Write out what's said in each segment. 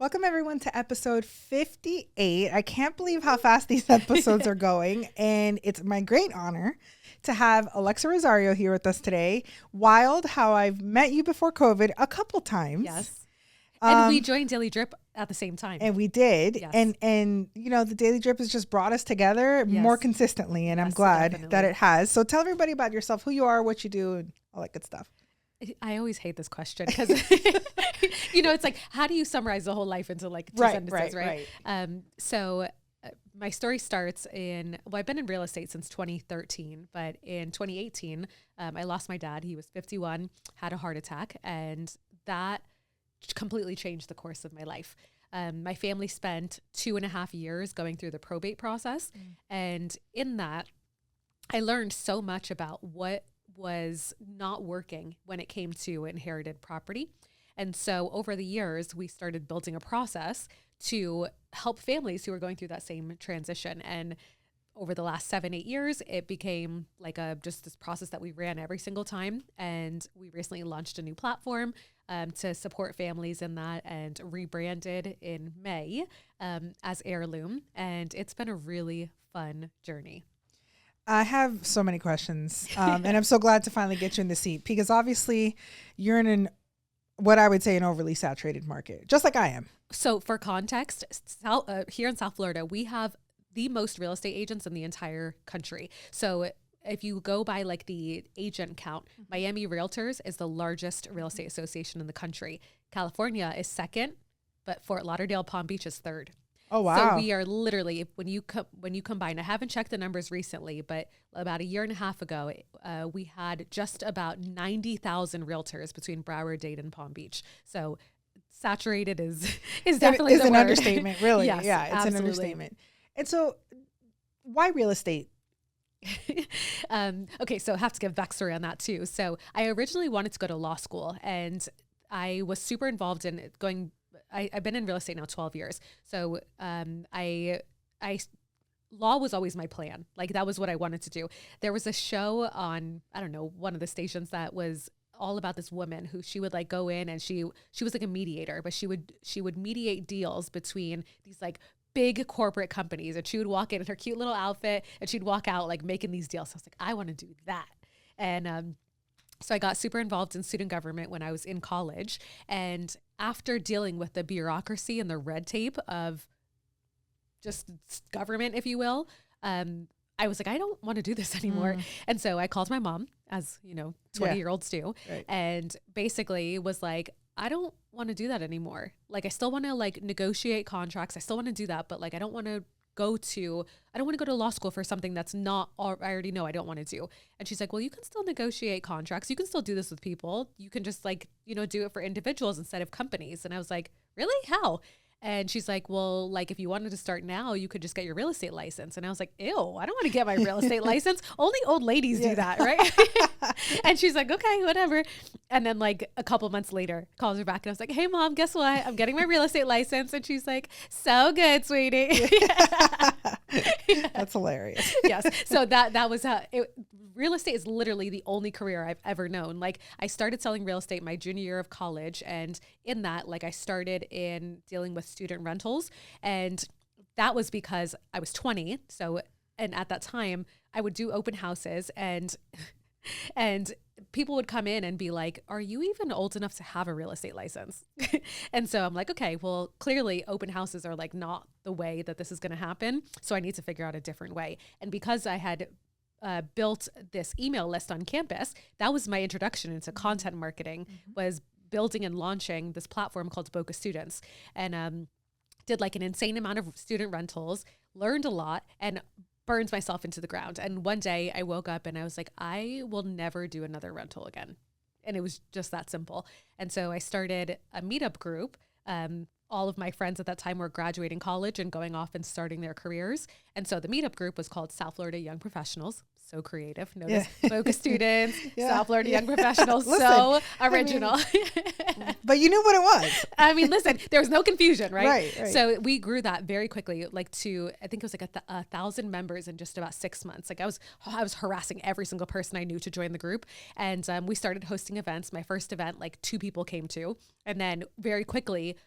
Welcome everyone to episode 58. I can't believe how fast these episodes are going, and it's my great honor to have Alexa Rosario here with us today. Wild how I've met you before COVID a couple times. Yes. And we joined Daily Drip at the same time. And we did. Yes. And you know, the Daily Drip has just brought us together more consistently, and I'm glad that it has. So tell everybody about yourself, who you are, what you do, and all that good stuff. I always hate this question because, it's like, how do you summarize the whole life into like two sentences, right? So my story starts I've been in real estate since 2013, but in 2018, I lost my dad. He was 51, had a heart attack, and that completely changed the course of my life. My family spent 2.5 years going through the probate process. And in that, I learned so much about what was not working when it came to inherited property. And so over the years, we started building a process to help families who were going through that same transition. And over the last 7-8 years, it became like just this process that we ran every single time. And we recently launched a new platform to support families in that, and rebranded in May as Heirloom. And it's been a really fun journey. I have so many questions, and I'm so glad to finally get you in the seat, because obviously you're in what I would say an overly saturated market, just like I am. So for context, here in South Florida, we have the most real estate agents in the entire country. So if you go by like the agent count, Miami Realtors is the largest real estate association in the country. California is second, but Fort Lauderdale, Palm Beach is third. Oh, wow. So we are literally, when you combine, I haven't checked the numbers recently, but about 1.5 years ago, we had just about 90,000 realtors between Broward, Dade, and Palm Beach. So saturated is definitely the an word. Understatement, really. Yes, yeah, it's absolutely. an understatement. And so why real estate? Okay, so I have to give backstory on that too. So I originally wanted to go to law school, and I was super involved in going. I've been in real estate now 12 years. So law was always my plan. Like, that was what I wanted to do. There was a show on, I don't know, one of the stations that was all about this woman who she would like go in, and she was like a mediator, but she would mediate deals between these like big corporate companies, and she would walk in her cute little outfit, and she'd walk out like making these deals. So I was like, I want to do that. And so I got super involved in student government when I was in college. And after dealing with the bureaucracy and the red tape of just government, if you will, I was like, I don't want to do this anymore. And so I called my mom, as 20-year-olds do, and basically was like, I don't want to do that anymore. Like, I still want to like negotiate contracts. I still want to do that, but like, I don't want to go to law school for something that's not, I already know I don't want to do. And she's like, well, you can still negotiate contracts. You can still do this with people. You can just like, do it for individuals instead of companies. And I was like, really? How? And she's like, well, like, if you wanted to start now, you could just get your real estate license. And I was like, ew, I don't want to get my real estate license. Only old ladies do that, right? And she's like, okay, whatever. And then like a couple months later, calls her back, and I was like, hey mom, guess what? I'm getting my real estate license. And she's like, so good, sweetie. That's hilarious. Yes. So that was real estate is literally the only career I've ever known. Like, I started selling real estate my junior year of college. And in that, like, I started in dealing with student rentals. And that was because I was 20. So, and at that time I would do open houses, and people would come in and be like, are you even old enough to have a real estate license? And so I'm like, okay, well, clearly open houses are like not the way that this is going to happen. So I need to figure out a different way. And because I had built this email list on campus, that was my introduction into content marketing, was building and launching this platform called Boca Students, and did like an insane amount of student rentals, learned a lot, and burned myself into the ground. And one day I woke up and I was like, I will never do another rental again. And it was just that simple. And so I started a meetup group. All of my friends at that time were graduating college and going off and starting their careers. And so the meetup group was called South Florida Young Professionals. So creative. Notice Boca Students, South Florida Young Professionals. Listen, so original. But you knew what it was. I mean, listen, there was no confusion, right? Right. So we grew that very quickly, like to, I think it was like 1,000 members in just about 6 months. Like I was harassing every single person I knew to join the group. And we started hosting events. My first event, like 2 people came to, and then very quickly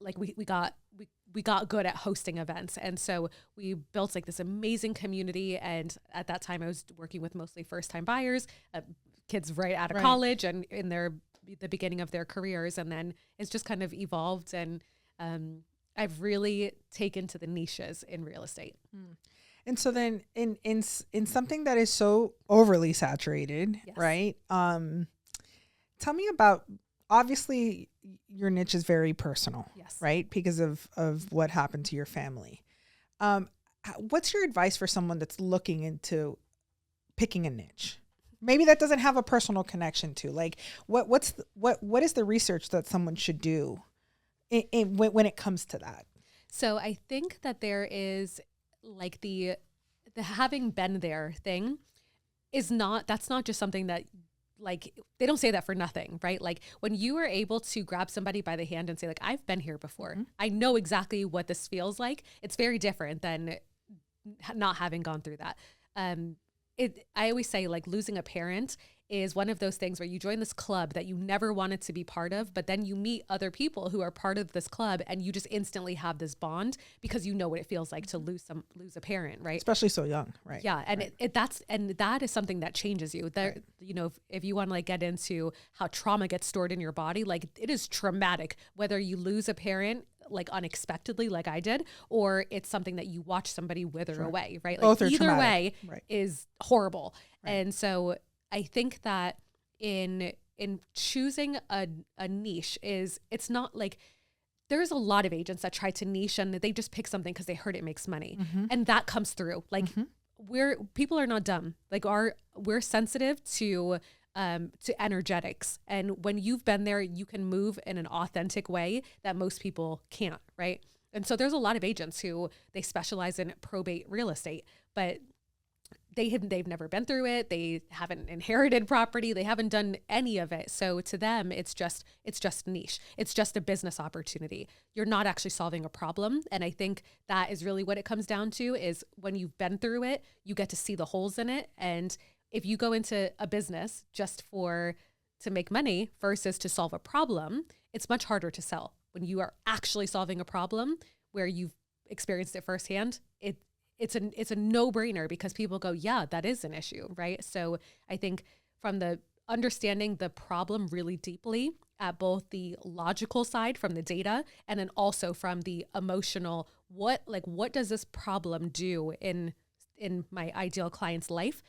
like we got good at hosting events. And so we built like this amazing community. And at that time I was working with mostly first time buyers, kids right out of college and in the beginning of their careers. And then it's just kind of evolved. And I've really taken to the niches in real estate. And so then in something that is so overly saturated, Yes. right? Tell me about, obviously your niche is very personal, Yes. right? Because of what happened to your family. What's your advice for someone that's looking into picking a niche? Maybe that doesn't have a personal connection to, like, what is the research that someone should do when it comes to that? So I think that there is like the having been there thing that's not just something that, like, they don't say that for nothing, right? Like when you are able to grab somebody by the hand and say like, I've been here before. Mm-hmm. I know exactly what this feels like. It's very different than not having gone through that. I always say like losing a parent is one of those things where you join this club that you never wanted to be part of, but then you meet other people who are part of this club and you just instantly have this bond because you know what it feels like to lose a parent, right? Especially so young, right? Yeah. And that is something that changes you. There, you know, if you want to like get into how trauma gets stored in your body, like it is traumatic, whether you lose a parent like unexpectedly like I did, or it's something that you watch somebody wither away, right? Like both are either traumatic. way is horrible. And so I think that in choosing a niche it's not like, there't a lot of agents that try to niche and they just pick something because they heard it makes money. Mm-hmm. And that comes through. Like people are not dumb. Like we're sensitive to energetics. And when you've been there, you can move in an authentic way that most people can't, right? And so there's a lot of agents who they specialize in probate real estate, but they've never been through it. They haven't inherited property. They haven't done any of it. So to them, it's just niche. It's just a business opportunity. You're not actually solving a problem. And I think that is really what it comes down to, is when you've been through it, you get to see the holes in it. And if you go into a business just to make money versus to solve a problem, it's much harder to sell. When you are actually solving a problem where you've experienced it firsthand, it's a no-brainer because people go, yeah, that is an issue, right? So I think from the understanding the problem really deeply at both the logical side from the data and then also from the emotional, what does this problem do in my ideal client's life?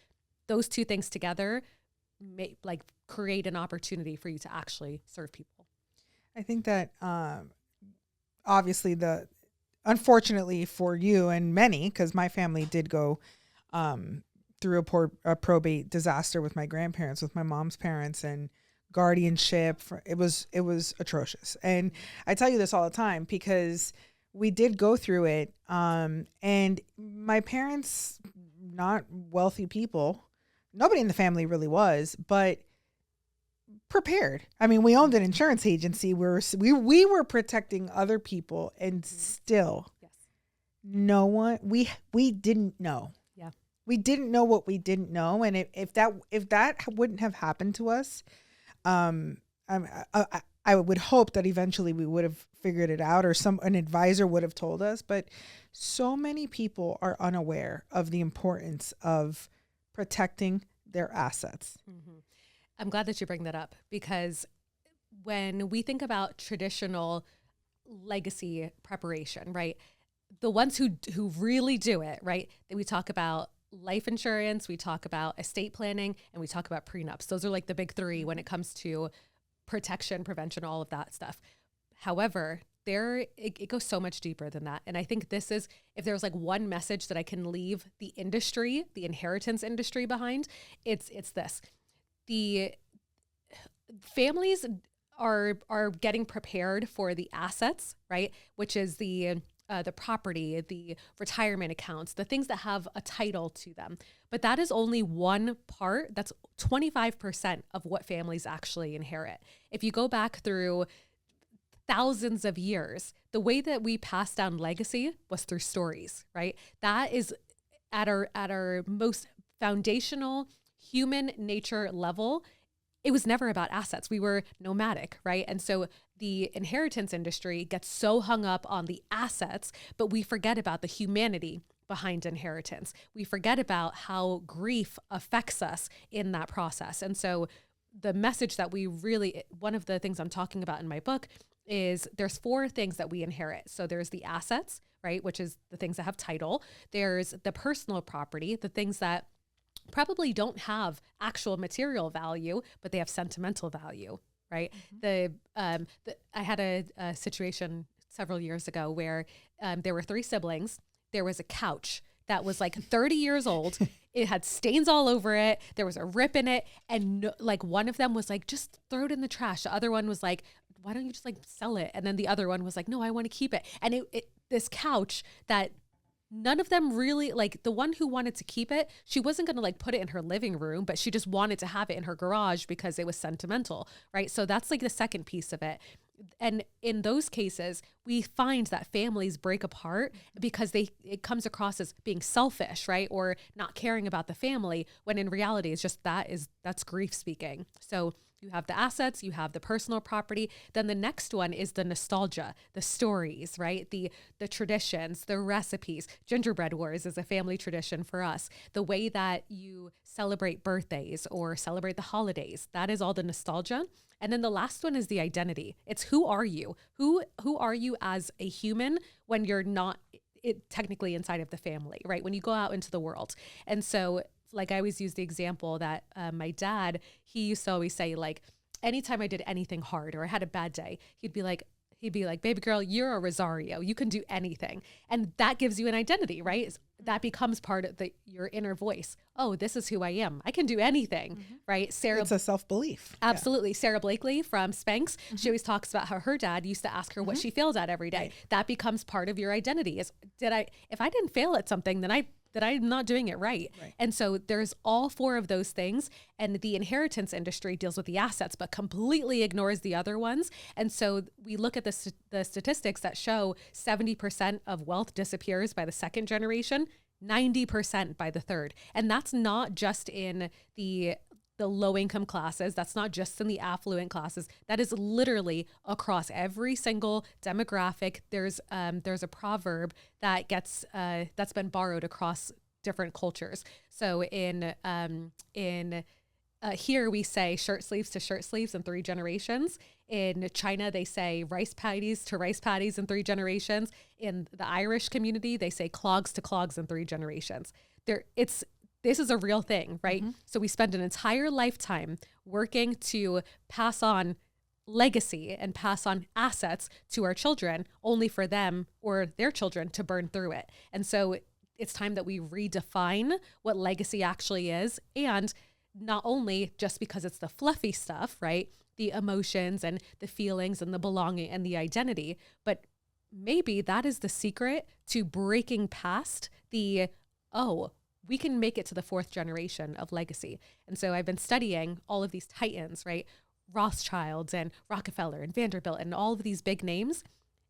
Those two things together create an opportunity for you to actually serve people. I think that obviously unfortunately for you and many, because my family did go through a probate disaster with my grandparents, with my mom's parents, and guardianship. It was atrocious. And I tell you this all the time because we did go through it. And my parents, not wealthy people, nobody in the family really was, but prepared. I mean, we owned an insurance agency where we were protecting other people, and still no one, we didn't know. Yeah. We didn't know what we didn't know. And if that wouldn't have happened to us, I would hope that eventually we would have figured it out, or an advisor would have told us. But so many people are unaware of the importance of protecting their assets. Mm-hmm. I'm glad that you bring that up, because when we think about traditional legacy preparation, right, the ones who really do it, right, that we talk about life insurance, we talk about estate planning, and we talk about prenups. Those are like the big three when it comes to protection, prevention, all of that stuff. However, it goes so much deeper than that. And I think this is, if there was like one message that I can leave the industry, the inheritance industry behind, it's this. The families are getting prepared for the assets, right? Which is the property, the retirement accounts, the things that have a title to them. But that is only one part. That's 25% of what families actually inherit. If you go back through thousands of years, the way that we pass down legacy was through stories, right? That is at our most foundational human nature level. it was never about assets. We were nomadic, right? And so the inheritance industry gets so hung up on the assets, but we forget about the humanity behind inheritance. We forget about how grief affects us in that process. And so the message that we really, one of the things I'm talking about in my book is there's 4 things that we inherit. So there's the assets, right? Which is the things that have title. There's the personal property, the things that probably don't have actual material value, but they have sentimental value, right? I had a situation several years ago where there were 3 siblings. There was a couch that was like 30 years old. It had stains all over it. There was a rip in it. And like one of them was like, just throw it in the trash. The other one was like, why don't you just like sell it? And then the other one was like, no, I want to keep it. And this couch that none of them really, like the one who wanted to keep it, she wasn't going to like put it in her living room, but she just wanted to have it in her garage because it was sentimental, right? So that's like the second piece of it. And in those cases, we find that families break apart because it comes across as being selfish, right? Or not caring about the family, when in reality it's just that's grief speaking. So you have the assets, you have the personal property. Then the next one is the nostalgia, the stories, right? The traditions, the recipes. Gingerbread Wars is a family tradition for us. The way that you celebrate birthdays or celebrate the holidays, that is all the nostalgia. And then the last one is the identity. It's who are you? Who are you as a human when you're not technically inside of the family, right? When you go out into the world. And so like I always use the example that my dad, he used to always say, like, anytime I did anything hard or I had a bad day, he'd be like, baby girl, you're a Rosario. You can do anything. And that gives you an identity, right? That becomes part of your inner voice. Oh, this is who I am. I can do anything, right? Sarah, it's a self-belief. Absolutely. Yeah. Sarah Blakely from Spanx, she always talks about how her dad used to ask her what she failed at every day. Right. That becomes part of your identity. If I didn't fail at something, then I'm not doing it right. And so there's all 4 of those things. And the inheritance industry deals with the assets, but completely ignores the other ones. And so we look at the statistics that show 70% of wealth disappears by the second generation, 90% by the third. And that's not just in the low income classes. That's not just in the affluent classes. That is literally across every single demographic. There's a proverb that that's been borrowed across different cultures. So in here we say shirt sleeves to shirt sleeves in 3 generations. In China, they say rice paddies to rice paddies in 3 generations. In the Irish community, they say clogs to clogs in 3 generations. This is a real thing, right? So we spend an entire lifetime working to pass on legacy and pass on assets to our children, only for them or their children to burn through it. And so it's time that we redefine what legacy actually is. And not only just because it's the fluffy stuff, right? The emotions and the feelings and the belonging and the identity, but maybe that is the secret to breaking past we can make it to the 4th generation of legacy. And so I've been studying all of these titans, right? Rothschilds and Rockefeller and Vanderbilt and all of these big names.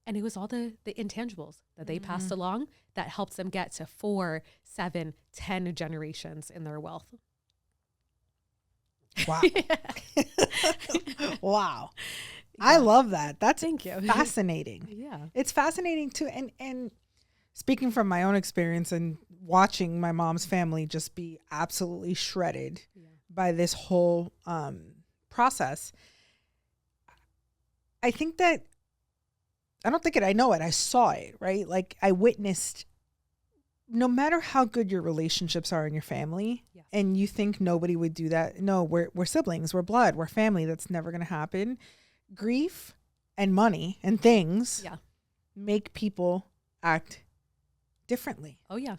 And it was all the intangibles that they passed along that helped them get to 4, 7, 10 generations in their wealth. Wow. Wow. Yeah. I love that. That's Thank you. Fascinating. Yeah. It's fascinating too. And speaking from my own experience and watching my mom's family just be absolutely shredded by this whole process, I think that, I don't think it, I know it, I saw it, right? Like I witnessed, no matter how good your relationships are in your family, and you think nobody would do that. No, we're siblings, we're blood, we're family. That's never going to happen. Grief and money and things make people act differently. Oh, yeah.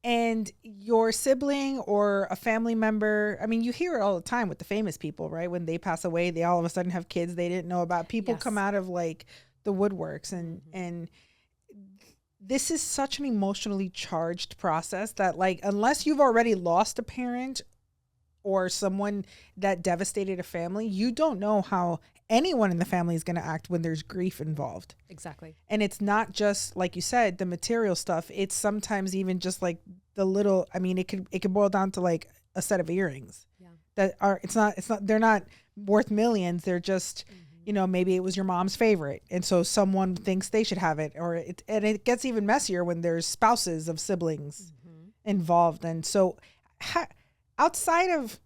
And your sibling or a family member, I mean, you hear it all the time with the famous people, right? When they pass away, they all of a sudden have kids they didn't know about. People come out of like the woodworks and this is such an emotionally charged process that, like, unless you've already lost a parent or someone that devastated a family, you don't know how anyone in the family is going to act when there's grief involved. Exactly. And it's not just, like you said, the material stuff. It's sometimes even just like the little, I mean, it could boil down to like a set of earrings that are, they're not worth millions. They're just, maybe it was your mom's favorite. And so someone thinks they should have it, and it gets even messier when there's spouses of siblings involved. And so outside of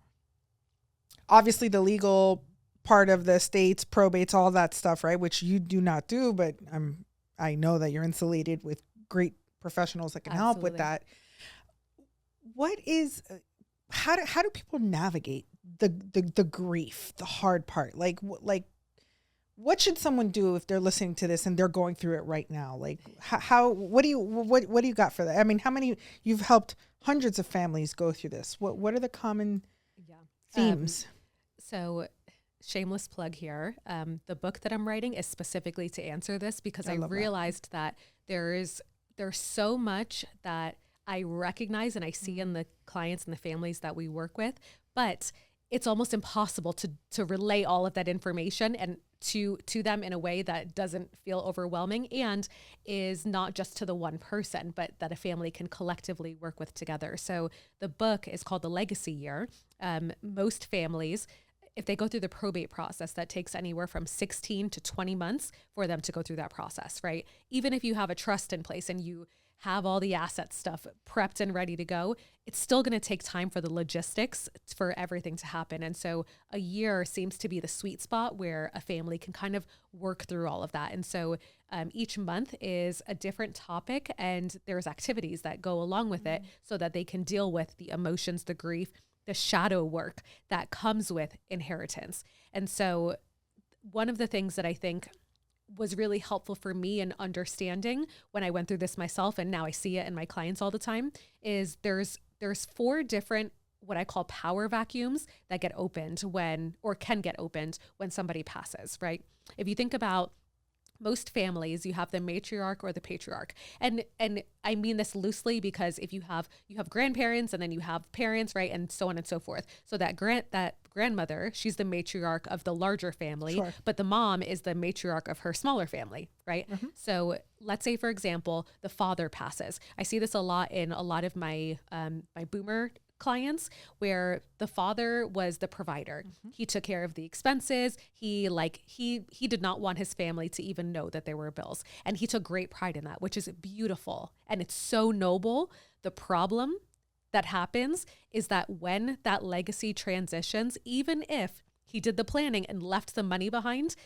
obviously the legal part of the estates, probates, all that stuff, right? Which you do not do, but I know that you're insulated with great professionals that can help with that. What is, how do people navigate the grief, the hard part? Like what should someone do if they're listening to this and they're going through it right now? Like what do you got for that? I mean, how many, you've helped hundreds of families go through this. What are the common themes? So shameless plug here. The book that I'm writing is specifically to answer this, because I realized that there's so much that I recognize and I see in the clients and the families that we work with, but it's almost impossible to relay all of that information and to them in a way that doesn't feel overwhelming and is not just to the one person, but that a family can collectively work with together. So the book is called The Legacy Year. Most families, if they go through the probate process, that takes anywhere from 16 to 20 months for them to go through that process, right? Even if you have a trust in place and you have all the asset stuff prepped and ready to go, it's still going to take time for the logistics for everything to happen. And so a year seems to be the sweet spot where a family can kind of work through all of that. And so each month is a different topic, and there's activities that go along with it so that they can deal with the emotions, the grief, the shadow work that comes with inheritance. And so one of the things that I think was really helpful for me in understanding when I went through this myself, and now I see it in my clients all the time, is there's 4 different what I call power vacuums that get opened can get opened when somebody passes, right? If you think about most families, you have the matriarch or the patriarch. And I mean this loosely because if you have grandparents and then you have parents, right? And so on and so forth. So that grandmother, she's the matriarch of the larger family, sure, but the mom is the matriarch of her smaller family, right? Mm-hmm. So let's say, for example, the father passes. I see this a lot in a lot of my boomer clients where the father was the provider. Mm-hmm. He took care of the expenses. He did not want his family to even know that there were bills. And he took great pride in that, which is beautiful. And it's so noble. The problem that happens is that when that legacy transitions, even if he did the planning and left the money behind,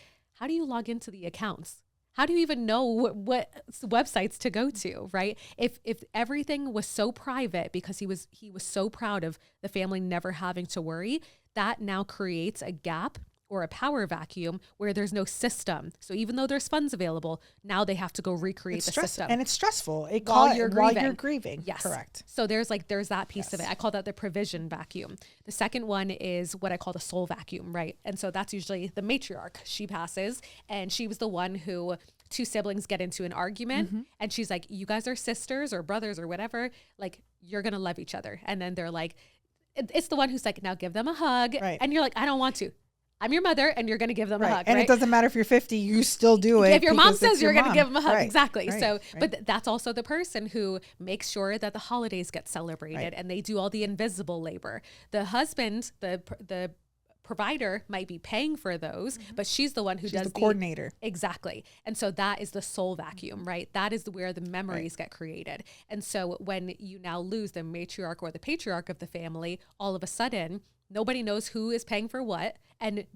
how do you log into the accounts? How do you even know what websites to go to, right? If everything was so private because he was so proud of the family never having to worry, that now creates a gap or a power vacuum where there's no system. So even though there's funds available, now they have to go recreate the system. And it's stressful. While you're grieving. Yes. Correct. So there's that piece of it. I call that the provision vacuum. The second one is what I call the soul vacuum, right? And so that's usually the matriarch. She passes, and she was the one who 2 siblings get into an argument, mm-hmm, and she's like, you guys are sisters or brothers or whatever, like you're going to love each other. And then they're like, it's the one who's like, now give them a hug. Right. And you're like, I don't want to. I'm your mother, and you're going to give them a hug. And right? It doesn't matter if you're 50, you still do it. If your mom says you're going to give them a hug. Right. Exactly. Right. So, right. But that's also the person who makes sure that the holidays get celebrated, right, and they do all the invisible labor. The husband, the provider might be paying for those, mm-hmm, but she's the one who does the coordinator. Exactly. And so that is the soul vacuum, right? That is where the memories, right, get created. And so when you now lose the matriarch or the patriarch of the family, all of a sudden, nobody knows who is paying for what. And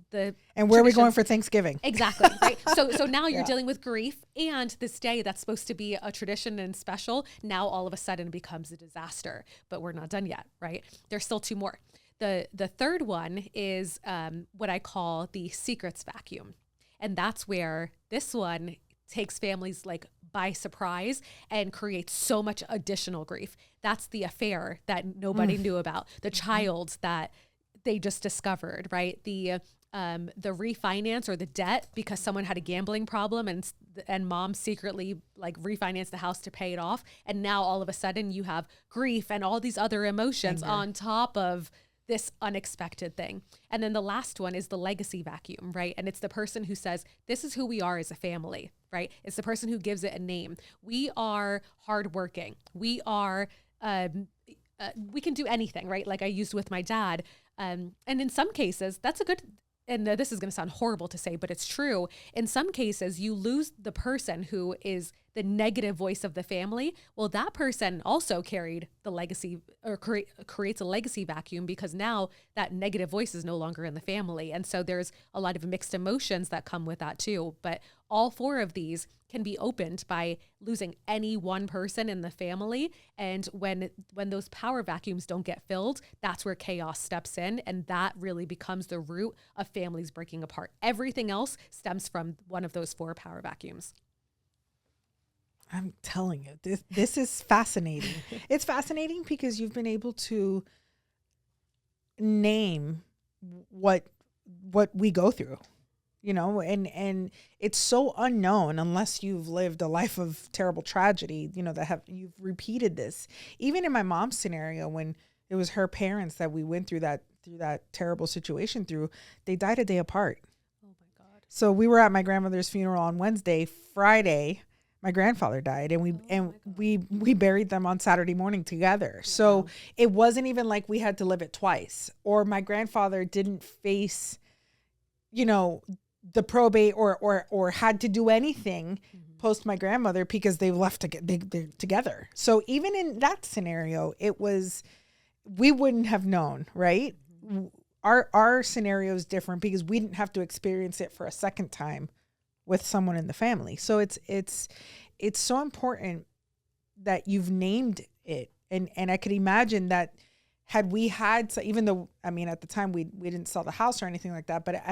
where are we going for Thanksgiving? Exactly. Right. So now you're dealing with grief, and this day that's supposed to be a tradition and special, now all of a sudden becomes a disaster, but we're not done yet. Right. There's still 2 more. The third one is what I call the secrets vacuum. And that's where this one takes families like by surprise and creates so much additional grief. That's the affair that nobody knew about, the child that they just discovered, right? The refinance or the debt because someone had a gambling problem and mom secretly like refinanced the house to pay it off. And now all of a sudden you have grief and all these other emotions on top of this unexpected thing. And then the last one is the legacy vacuum, right? And it's the person who says, this is who we are as a family, right? It's the person who gives it a name. We are hardworking. We are, we can do anything, right? Like I used with my dad. And in some cases, that's a good and this is going to sound horrible to say, but it's true. In some cases, you lose the person who is the negative voice of the family. Well, that person also carried the legacy, or creates a legacy vacuum, because now that negative voice is no longer in the family. And so there's a lot of mixed emotions that come with that too. But all four of these can be opened by losing any one person in the family. And when those power vacuums don't get filled, that's where chaos steps in. And that really becomes the root of families breaking apart. Everything else stems from one of those four power vacuums. I'm telling you, this is fascinating. It's fascinating because you've been able to name what we go through, you know, and it's so unknown unless you've lived a life of terrible tragedy, you know, you've repeated this. Even in my mom's scenario, when it was her parents that we went through that terrible situation through, they died a day apart. Oh my God. So we were at my grandmother's funeral on Wednesday. Friday, my grandfather died, and we buried them on Saturday morning together. So it wasn't even like we had to live it twice, or my grandfather didn't face, you know, the probate or had to do anything post my grandmother, because they've left they're together. So even in that scenario, we wouldn't have known, right? Our scenario is different because we didn't have to experience it for a second time with someone in the family. So it's so important that you've named it. And I could imagine that had we had, so even though, I mean, at the time we didn't sell the house or anything like that, but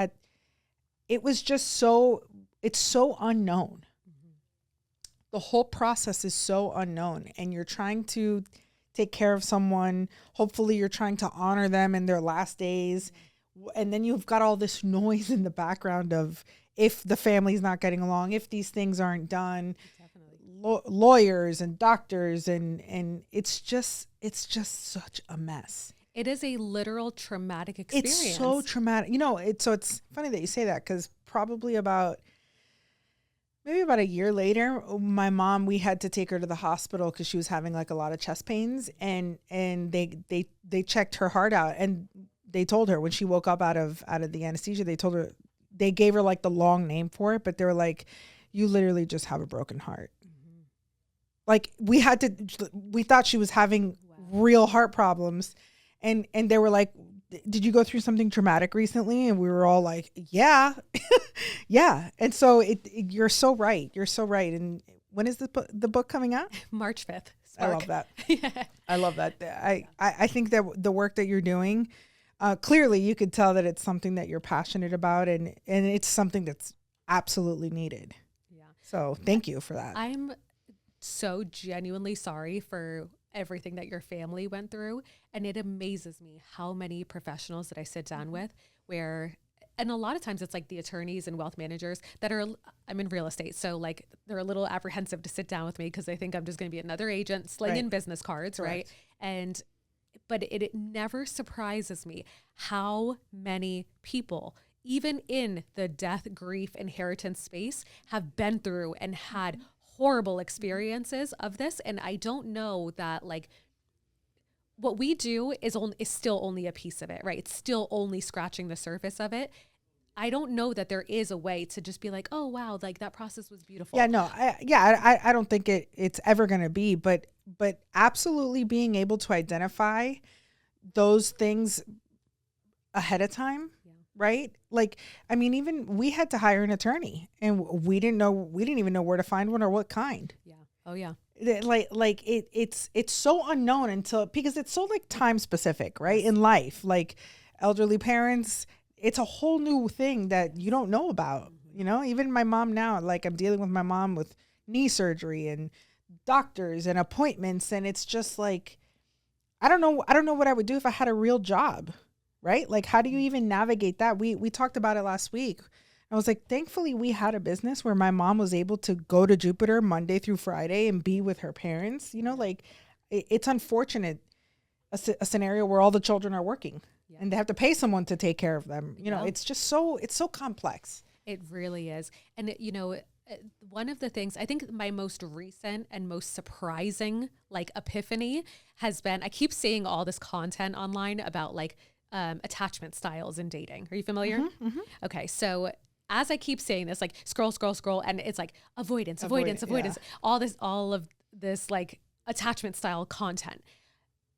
it was just it's so unknown. The whole process is so unknown, and you're trying to take care of someone. Hopefully you're trying to honor them in their last days. And then you've got all this noise in the background of, if the family's not getting along, if these things aren't done, lawyers and doctors, and it's just such a mess. It is a literal traumatic experience. It's so traumatic. You know, it's funny that you say that, because probably maybe about a year later, my mom, we had to take her to the hospital because she was having like a lot of chest pains, and they checked her heart out, and they told her when she woke up out of the anesthesia, they gave her like the long name for it, but they were like, you literally just have a broken heart. Mm-hmm. Like we thought she was having real heart problems. And they were like, did you go through something traumatic recently? And we were all like, yeah, yeah. And so you're so right. You're so right. And when is the book coming out? March 5th. Spark. I love that. Yeah. I love that. I think that the work that you're doing, clearly you could tell that it's something that you're passionate about, and it's something that's absolutely needed. Yeah. So thank you for that. I'm so genuinely sorry for everything that your family went through. And it amazes me how many professionals that I sit down with and a lot of times it's like the attorneys and wealth managers that I'm in real estate. So like they're a little apprehensive to sit down with me because they think I'm just going to be another agent slinging business cards. Correct. Right. But it never surprises me how many people, even in the death, grief, inheritance space, have been through and had horrible experiences of this. And I don't know that, like, what we do is still only a piece of it, right? It's still only scratching the surface of it. I don't know that there is a way to just be like, oh wow, like that process was beautiful. Yeah, no, I don't think it's ever going to be, but absolutely being able to identify those things ahead of time. Right? Like, I mean, even we had to hire an attorney, and we didn't even know where to find one or what kind. Yeah. Oh yeah. It's so unknown because it's so like time specific, right? In life, like elderly parents, it's a whole new thing that you don't know about, you know. Even my mom now, like I'm dealing with my mom with knee surgery and doctors and appointments, and it's just like, I don't know what I would do if I had a real job. Right? Like, how do you even navigate that? We talked about it last week. I was like, thankfully we had a business where my mom was able to go to Jupiter Monday through Friday and be with her parents. You know, like it's unfortunate a scenario where all the children are working and they have to pay someone to take care of them. You know, it's so complex. It really is. And one of the things, I think my most recent and most surprising like epiphany has been, I keep seeing all this content online about like attachment styles in dating. Are you familiar? Mm-hmm. Okay. So as I keep saying this, like scroll, and it's like avoidance, Yeah. all of this like attachment style content.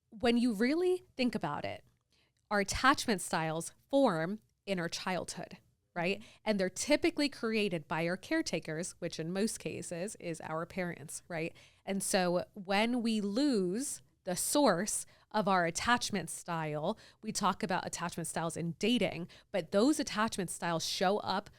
When you really think about it, our attachment styles form in our childhood, right? And they're typically created by our caretakers, which in most cases is our parents, right? And so when we lose the source of our attachment style, we talk about attachment styles in dating, but those attachment styles show up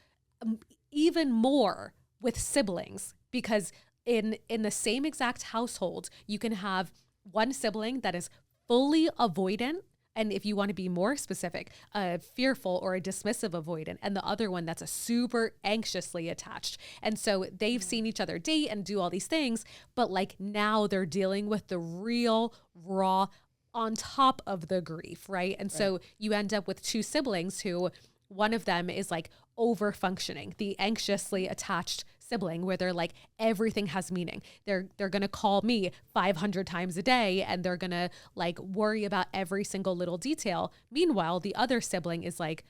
even more with siblings, because in the same exact household, you can have one sibling that is fully avoidant, and if you want to be more specific, a fearful or a dismissive avoidant, and the other one that's a super anxiously attached. And so they've seen each other date and do all these things, but like now they're dealing with the real raw on top of the grief, right? And so you end up with two siblings who one of them is like over functioning, the anxiously attached sibling, where they're like, everything has meaning. They're going to call me 500 times a day and they're going to like worry about every single little detail. Meanwhile, the other sibling is like,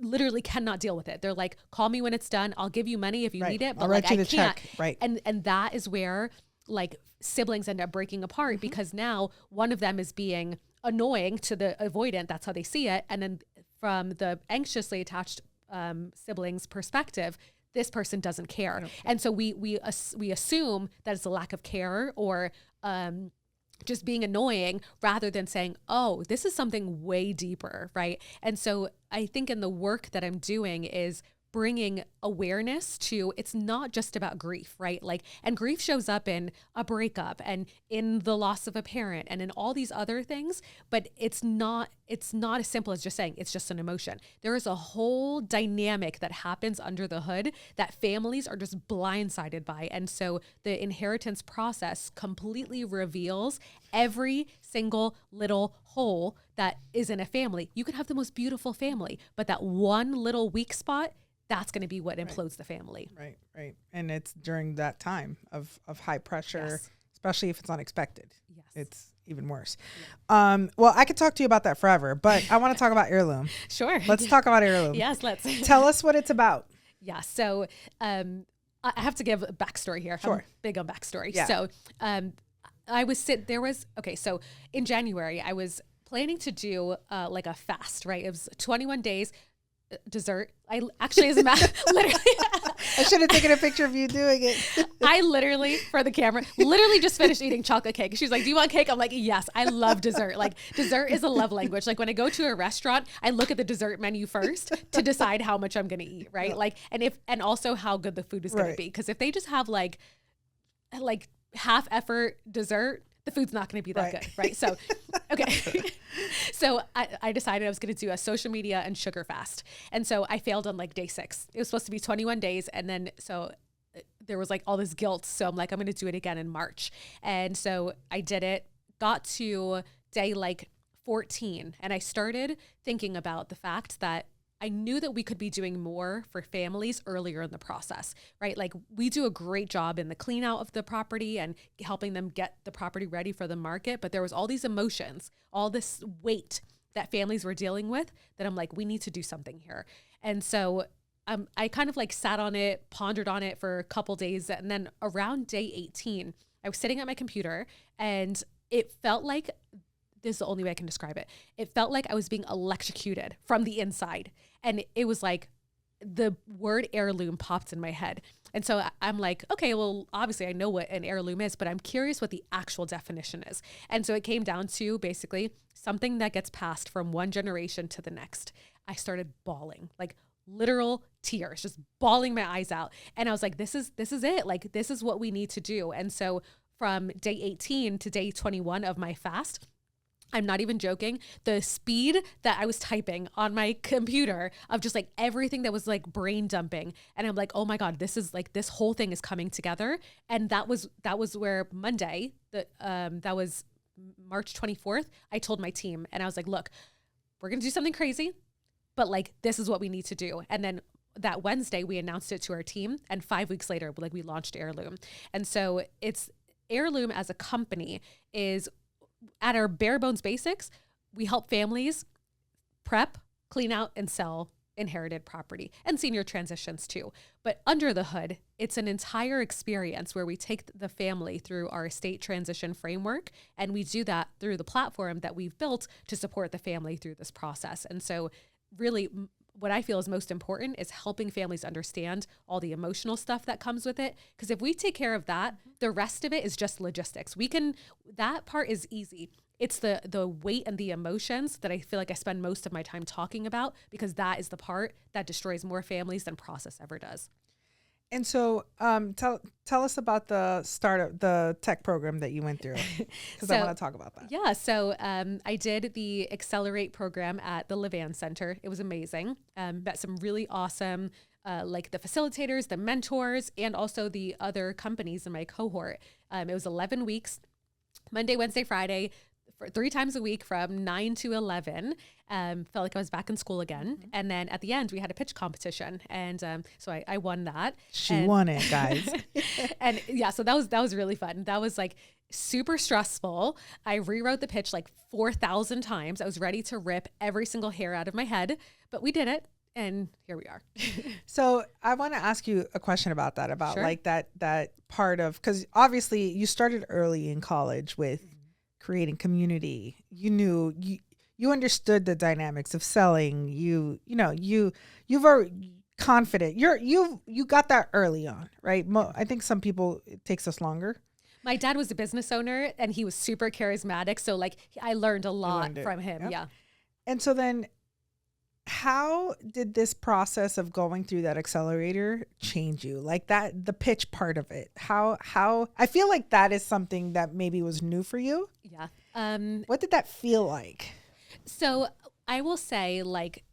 literally cannot deal with it. They're like, call me when it's done. I'll give you money if you need it, but like I can't. Check. Right. And that is where like siblings end up breaking apart, because now one of them is being annoying to the avoidant. That's how they see it. And then from the anxiously attached siblings' perspective, this person doesn't care. And so we assume that it's a lack of care or just being annoying, rather than saying, oh, this is something way deeper, right? And so I think in the work that I'm doing is bringing awareness to, it's not just about grief, right? Like, and grief shows up in a breakup and in the loss of a parent and in all these other things, but it's not as simple as just saying it's just an emotion. There is a whole dynamic that happens under the hood that families are just blindsided by. And so the inheritance process completely reveals every single little hole that is in a family. You can have the most beautiful family, but that one little weak spot, that's going to be what implodes the family. Right. And it's during that time of high pressure, especially if it's unexpected. Yes. It's even worse. Yeah. Well, I could talk to you about that forever, but I want to talk about Heirloom. Sure. Let's talk about Heirloom. Yes, let's. Tell us what it's about. Yeah. So I have to give a backstory here. Sure. I'm big on backstory. Yeah. So so in January, I was planning to do like a fast, right? It was 21 days. Dessert. I actually, as a matter, literally, I should have taken a picture of you doing it. I literally, for the camera, literally just finished eating chocolate cake. She's like, do you want cake? I'm like, yes, I love dessert. Like, dessert is a love language. Like, when I go to a restaurant, I look at the dessert menu first to decide how much I'm going to eat, right? Like, and also how good the food is going to be. Because if they just have like half effort dessert, the food's not going to be that good, right? So, okay. So I decided I was going to do a social media and sugar fast. And so I failed on like day 6. It was supposed to be 21 days. And then, so there was like all this guilt. So I'm like, I'm going to do it again in March. And so I did it, got to day like 14. And I started thinking about the fact that I knew that we could be doing more for families earlier in the process, right? Like, we do a great job in the clean out of the property and helping them get the property ready for the market. But there was all these emotions, all this weight that families were dealing with, that I'm like, we need to do something here. And so I kind of like sat on it, pondered on it for a couple days. And then around day 18, I was sitting at my computer and it felt like, this is the only way I can describe it. It felt like I was being electrocuted from the inside. And it was like the word heirloom popped in my head. And so I'm like, okay, well, obviously I know what an heirloom is, but I'm curious what the actual definition is. And so it came down to basically something that gets passed from one generation to the next. I started bawling, like literal tears, just bawling my eyes out. And I was like, this is it. Like, this is what we need to do. And so from day 18 to day 21 of my fast, I'm not even joking, the speed that I was typing on my computer of just like everything that was like brain dumping. And I'm like, oh my God, this is like, this whole thing is coming together. And that was where Monday, that was March 24th, I told my team and I was like, look, we're going to do something crazy, but like, this is what we need to do. And then that Wednesday we announced it to our team. And 5 weeks later, like, we launched Heirloom. And so it's Heirloom as a company is, at our bare bones basics, we help families prep, clean out, and sell inherited property and senior transitions too. But under the hood, it's an entire experience where we take the family through our estate transition framework, and we do that through the platform that we've built to support the family through this process. And so really what I feel is most important is helping families understand all the emotional stuff that comes with it. Because if we take care of that, the rest of it is just logistics. That part is easy. It's the weight and the emotions that I feel like I spend most of my time talking about, because that is the part that destroys more families than process ever does. And so tell us about the startup, the tech program that you went through, because I want to talk about that. Yeah. So I did the Accelerate program at the Levan Center. It was amazing. Met some really awesome, like the facilitators, the mentors, and also the other companies in my cohort. It was 11 weeks, Monday, Wednesday, Friday, for 3 times a week from 9 to 11. Felt like I was back in school again. Mm-hmm. And then at the end, we had a pitch competition. And so I won that. She won it, guys. And yeah, so that was really fun. That was like super stressful. I rewrote the pitch like 4,000 times. I was ready to rip every single hair out of my head, but we did it. And here we are. So I want to ask you a question about that, about Sure. like that part of, because obviously you started early in college with creating community. You knew, you understood the dynamics of selling. You were confident. You got that early on, right? I think some people, it takes us longer. My dad was a business owner and he was super charismatic. So like I learned a lot from him. Yep. Yeah. And so then how did this process of going through that accelerator change you? Like the pitch part of it, how I feel like that is something that maybe was new for you. Yeah. What did that feel like? So I will say like,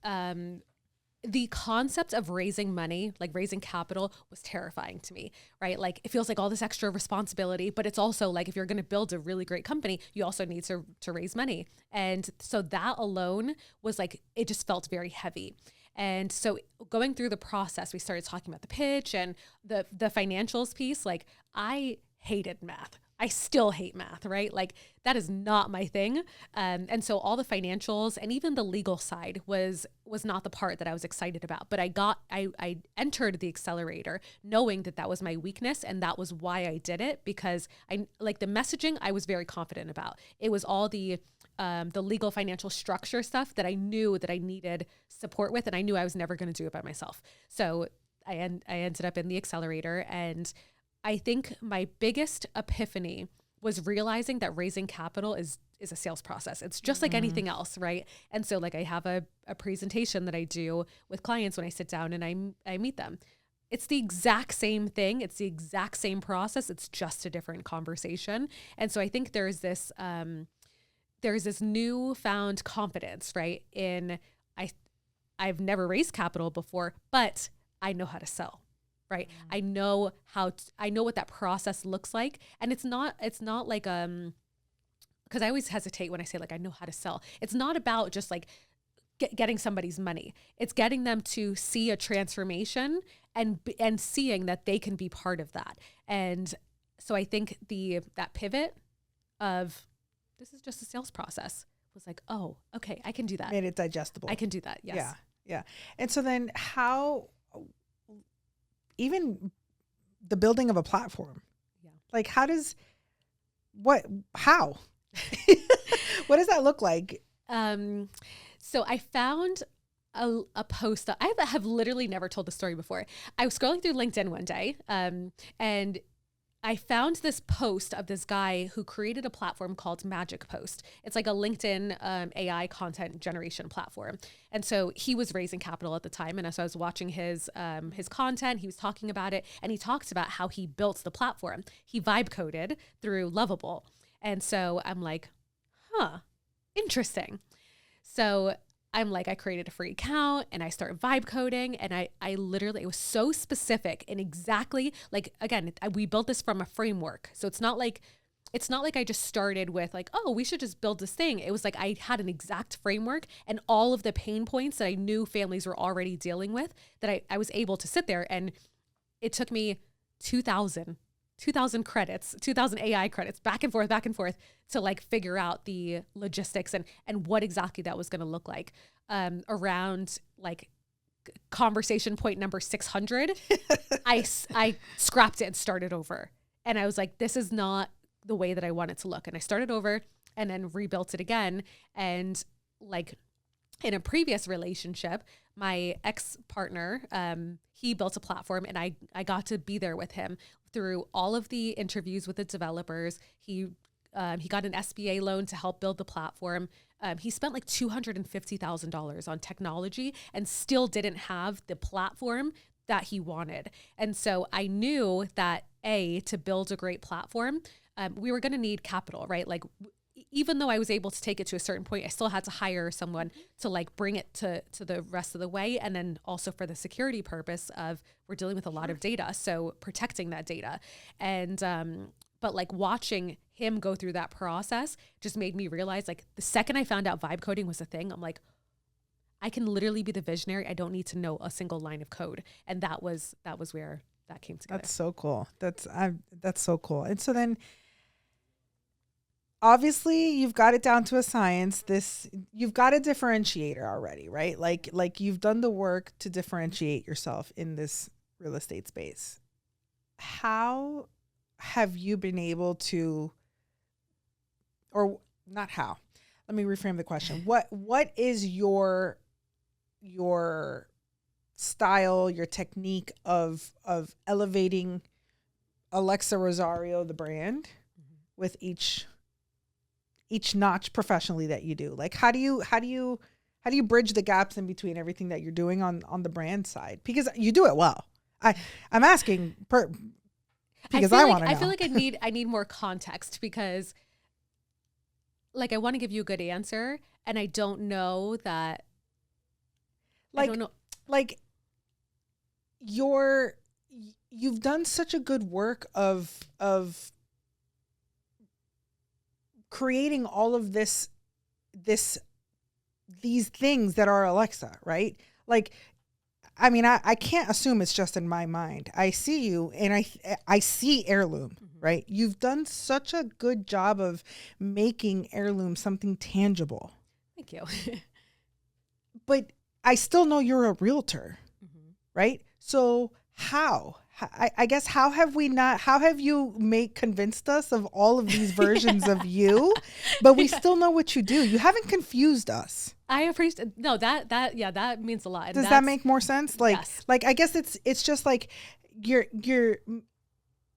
the concept of raising money, like raising capital, was terrifying to me, right? Like it feels like all this extra responsibility, but it's also like if you're going to build a really great company, you also need to raise money. And so that alone was like, it just felt very heavy. And so going through the process, we started talking about the pitch and the financials piece. Like I hated math. I still hate math, right? Like that is not my thing. And so all the financials and even the legal side was not the part that I was excited about. But I entered the accelerator knowing that was my weakness. And that was why I did it, because I like the messaging I was very confident about. It was all the legal financial structure stuff that I knew that I needed support with. And I knew I was never going to do it by myself. So I ended up in the accelerator, and I think my biggest epiphany was realizing that raising capital is a sales process. It's just like anything else, right? And so like I have a presentation that I do with clients when I sit down and I meet them. It's the exact same thing. It's the exact same process. It's just a different conversation. And so I think there's this newfound confidence, right? I've never raised capital before, but I know how to sell. Right. I know what that process looks like. And it's not like, cause I always hesitate when I say like, I know how to sell. It's not about just like getting somebody's money. It's getting them to see a transformation and seeing that they can be part of that. And so I think that pivot of this is just a sales process was like, oh, okay, I can do that. Made it digestible. I can do that. Yes. Yeah. Yeah. And so then even the building of a platform, like how what does that look like? So I found a post that I have literally never told the story before. I was scrolling through LinkedIn one day, and I found this post of this guy who created a platform called Magic Post. It's like a LinkedIn AI content generation platform. And so he was raising capital at the time. And so I was watching his content, he was talking about it, and he talked about how he built the platform. He vibe coded through Lovable. And so I'm like, interesting. So I'm like, I created a free account and I started vibe coding, and I literally, it was so specific and exactly like, again, we built this from a framework. So it's not like I just started with like, oh, we should just build this thing. It was like, I had an exact framework and all of the pain points that I knew families were already dealing with, that I was able to sit there, and it took me 2,000 2,000 credits, 2,000 AI credits, back and forth to like figure out the logistics and what exactly that was going to look like. Around like conversation point number 600, I scrapped it and started over. And I was like, this is not the way that I want it to look. And I started over and then rebuilt it again. And like in a previous relationship, my ex-partner, he built a platform, and I got to be there with him through all of the interviews with the developers. He got an SBA loan to help build the platform. He spent like $250,000 on technology and still didn't have the platform that he wanted. And so I knew that to build a great platform, we were going to need capital, right? Like even though I was able to take it to a certain point, I still had to hire someone to like bring it to the rest of the way. And then also for the security purpose of we're dealing with a lot of data. So protecting that data. And, but like watching him go through that process just made me realize, like the second I found out vibe coding was a thing, I'm like, I can literally be the visionary. I don't need to know a single line of code. And that was where that came together. That's so cool. That's so cool. And so then obviously you've got it down to a science. You've got a differentiator already, right? Like you've done the work to differentiate yourself in this real estate space. How have you been able to, or not how, let me reframe the question. What is your style, your technique of elevating Alexa Rosario, the brand, with each notch professionally that you do? Like how do you bridge the gaps in between everything that you're doing on the brand side? Because you do it well. I'm asking because I want to know. I feel like I need more context, because like I want to give you a good answer and I don't know that like you've done such a good work of creating all of these things that are Alexa, right? Like, I mean, I can't assume it's just in my mind. I see you and I see Heirloom, right? You've done such a good job of making Heirloom something tangible. Thank you. But I still know you're a realtor, right? So how? I guess how have you convinced us of all of these versions of you, but we still know what you do. You haven't confused us. I appreciate, no, that means a lot. And does that make more sense? Like, yes. Like, I guess it's just like you're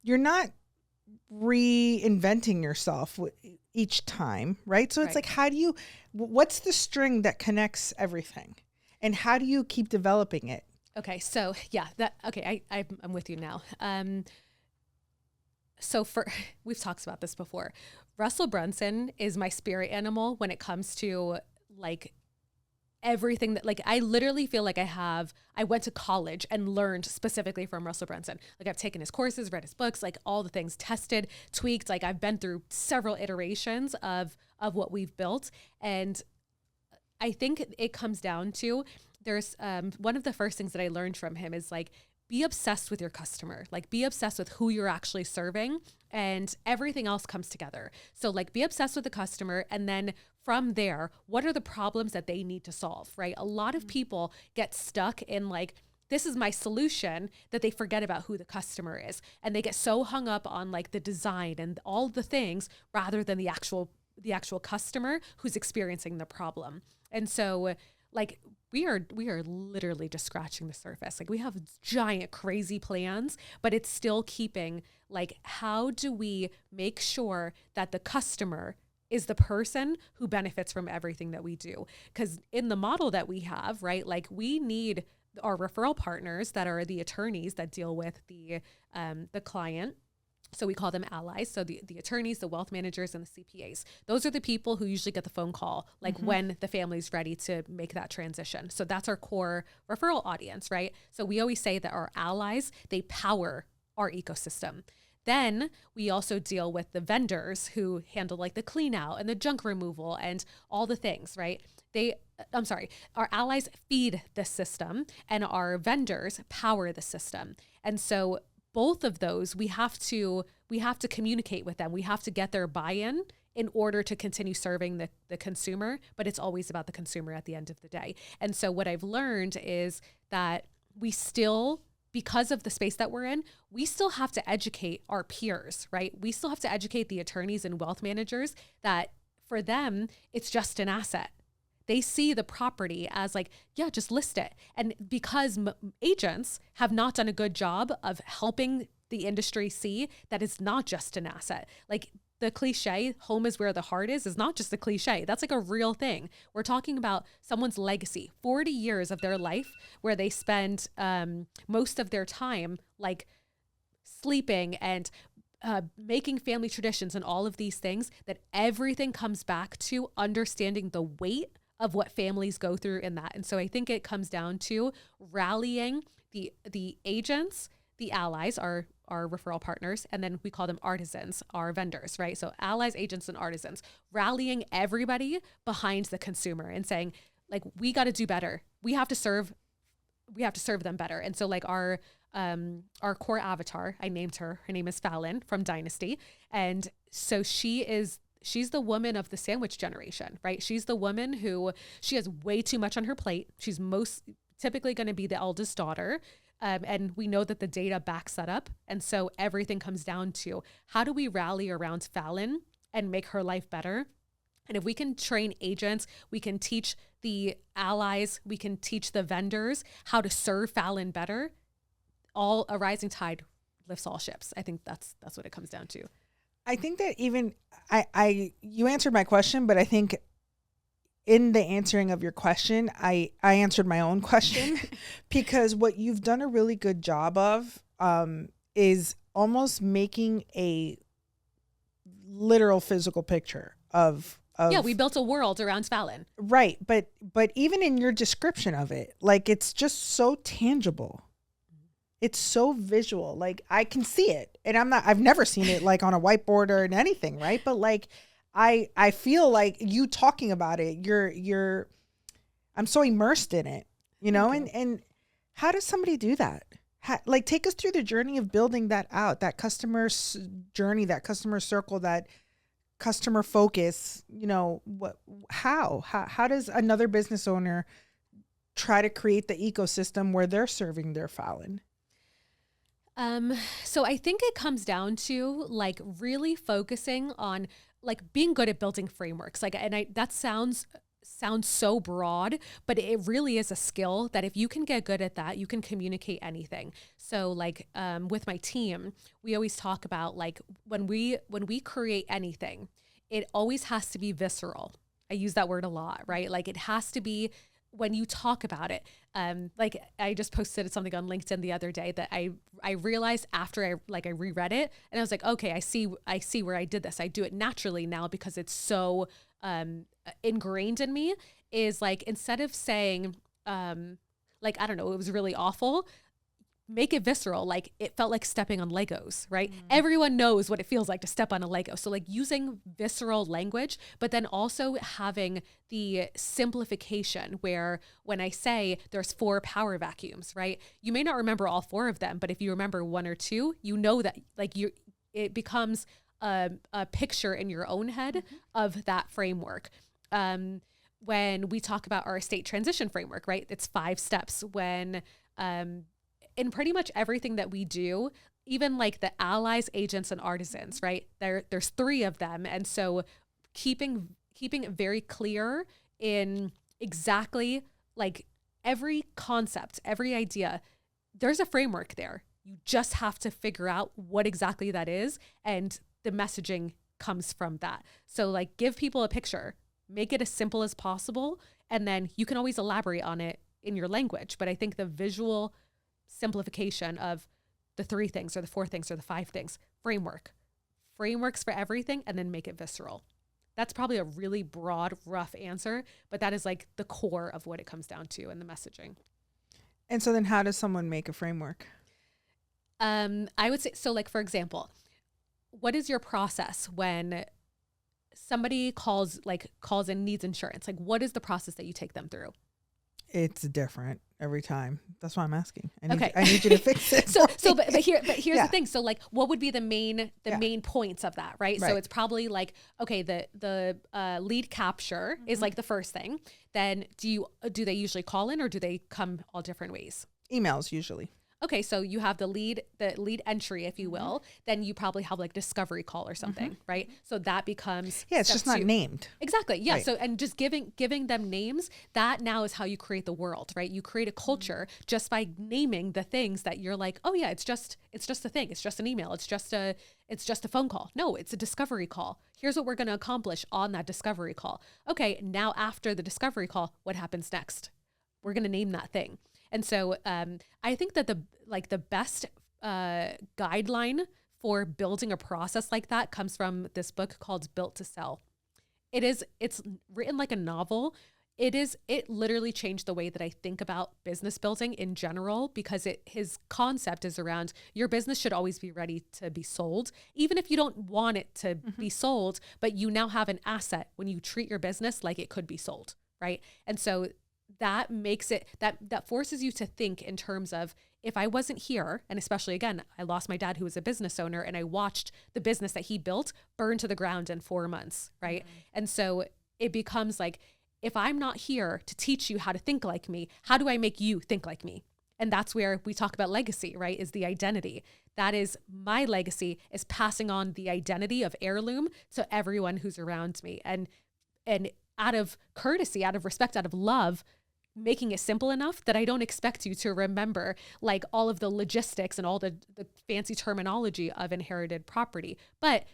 not reinventing yourself each time, right? So it's like, what's the string that connects everything, and how do you keep developing it? Okay. So yeah, I'm with you now. So we've talked about this before. Russell Brunson is my spirit animal when it comes to like everything that, like, I literally feel like I went to college and learned specifically from Russell Brunson. Like I've taken his courses, read his books, like all the things, tested, tweaked. Like I've been through several iterations of what we've built. And I think it comes down to, there's one of the first things that I learned from him is like, be obsessed with your customer, like be obsessed with who you're actually serving, and everything else comes together. So like be obsessed with the customer. And then from there, what are the problems that they need to solve, right? A lot of people get stuck in like, this is my solution, that they forget about who the customer is. And they get so hung up on like the design and all the things rather than the actual customer who's experiencing the problem. And so like, we are literally just scratching the surface. Like we have giant, crazy plans, but it's still keeping like, how do we make sure that the customer is the person who benefits from everything that we do? Because in the model that we have, right, like we need our referral partners that are the attorneys that deal with the client. So we call them allies. So the attorneys, the wealth managers, and the CPAs, those are the people who usually get the phone call, like when the family's ready to make that transition. So that's our core referral audience, right? So we always say that our allies, they power our ecosystem. Then we also deal with the vendors who handle like the clean out and the junk removal and all the things, right? Our allies feed the system and our vendors power the system. And so both of those, we have to communicate with them. We have to get their buy-in in order to continue serving the consumer, but it's always about the consumer at the end of the day. And so what I've learned is that we still, because of the space that we're in, we still have to educate our peers, right? We still have to educate the attorneys and wealth managers that for them, it's just an asset. They see the property as like, yeah, just list it. And because agents have not done a good job of helping the industry see that it's not just an asset. Like the cliche, home is where the heart is not just a cliche. That's like a real thing. We're talking about someone's legacy, 40 years of their life where they spend most of their time like sleeping and making family traditions and all of these things, that everything comes back to understanding the weight of what families go through in that. And so I think it comes down to rallying the agents, the allies, our referral partners, and then we call them artisans, our vendors, right? So allies, agents, and artisans, rallying everybody behind the consumer and saying, like, we got to do better. We have to serve them better. And so like our core avatar, I named her name is Fallon from Dynasty. And so she's the woman of the sandwich generation, right? She's the woman who, she has way too much on her plate. She's most typically going to be the eldest daughter. And we know that the data backs that up. And so everything comes down to how do we rally around Fallon and make her life better? And if we can train agents, we can teach the allies, we can teach the vendors how to serve Fallon better. All a rising tide lifts all ships. I think that's what it comes down to. I think that even you answered my question, but I think in the answering of your question, I answered my own question because what you've done a really good job of is almost making a literal physical picture of yeah, we built a world around Fallon. Right. But even in your description of it, like, it's just so tangible. It's so visual. Like, I can see it, and I've never seen it like on a whiteboard or in anything. Right. But like, I feel like you talking about it, I'm so immersed in it, you know, and how does somebody do that? Like, take us through the journey of building that out, that customer journey, that customer circle, that customer focus, you know, how does another business owner try to create the ecosystem where they're serving their Fallon? So I think it comes down to like really focusing on like being good at building frameworks. Like, that sounds so broad, but it really is a skill that if you can get good at that, you can communicate anything. So like, with my team, we always talk about like when we create anything, it always has to be visceral. I use that word a lot, right? Like, it has to be when you talk about it. Like, I just posted something on LinkedIn the other day that I realized after I reread it, and I was like, okay, I see where I did this. I do it naturally now because it's so ingrained in me. Is like, instead of saying like, I don't know, it was really awful, make it visceral. Like, it felt like stepping on Legos, right? Everyone knows what it feels like to step on a Lego. So like, using visceral language, but then also having the simplification where when I say there's 4 power vacuums, right? You may not remember all 4 of them, but if you remember 1 or 2, you know that like it becomes a picture in your own head of that framework. When we talk about our estate transition framework, right? It's 5 steps. When, in pretty much everything that we do, even like the allies, agents, and artisans, right? There's 3 of them. And so keeping it very clear in exactly like every concept, every idea, there's a framework there. You just have to figure out what exactly that is. And the messaging comes from that. So like, give people a picture, make it as simple as possible. And then you can always elaborate on it in your language. But I think the visual simplification of the 3 things or the 4 things or the 5 things, frameworks for everything, and then make it visceral. That's probably a really broad, rough answer, but that is like the core of what it comes down to in the messaging. And so then how does someone make a framework? I would say, so like, for example, what is your process when somebody calls and needs insurance? Like, what is the process that you take them through? It's different every time. That's why I'm asking. Okay. I need you to fix it. But here's the thing. So like, what would be the main points of that, right? So it's probably like, okay, the lead capture is like the first thing. Then do they usually call in, or do they come all different ways? Emails usually. Okay, so you have the lead entry, if you will. Then you probably have like discovery call or something, right? So that becomes it's just not named. Exactly. Yeah. Right. So and just giving them names, that now is how you create the world, right? You create a culture just by naming the things that you're like, oh yeah, it's just a thing. It's just an email. It's just a phone call. No, it's a discovery call. Here's what we're going to accomplish on that discovery call. Okay, now after the discovery call, what happens next? We're going to name that thing. And so I think that the best guideline for building a process like that comes from this book called Built to Sell. It's written like a novel. It literally changed the way that I think about business building in general, because his concept is around your business should always be ready to be sold, even if you don't want it to be sold, but you now have an asset when you treat your business like it could be sold, right? And so that makes it, that forces you to think in terms of, if I wasn't here, and especially again, I lost my dad who was a business owner, and I watched the business that he built burn to the ground in 4 months, right? Mm-hmm. And so it becomes like, if I'm not here to teach you how to think like me, how do I make you think like me? And that's where we talk about legacy, right? Is the identity. That is my legacy, is passing on the identity of Heirloom to everyone who's around me. And out of courtesy, out of respect, out of love, making it simple enough that I don't expect you to remember like all of the logistics and all the fancy terminology of inherited property, but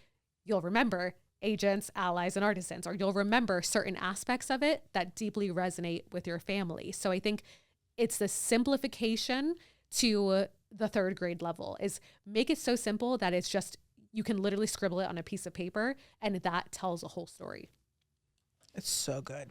you'll remember agents, allies, and artisans, or you'll remember certain aspects of it that deeply resonate with your family. So I think it's the simplification to the third grade level, is make it so simple that it's just, you can literally scribble it on a piece of paper and that tells a whole story. It's so good.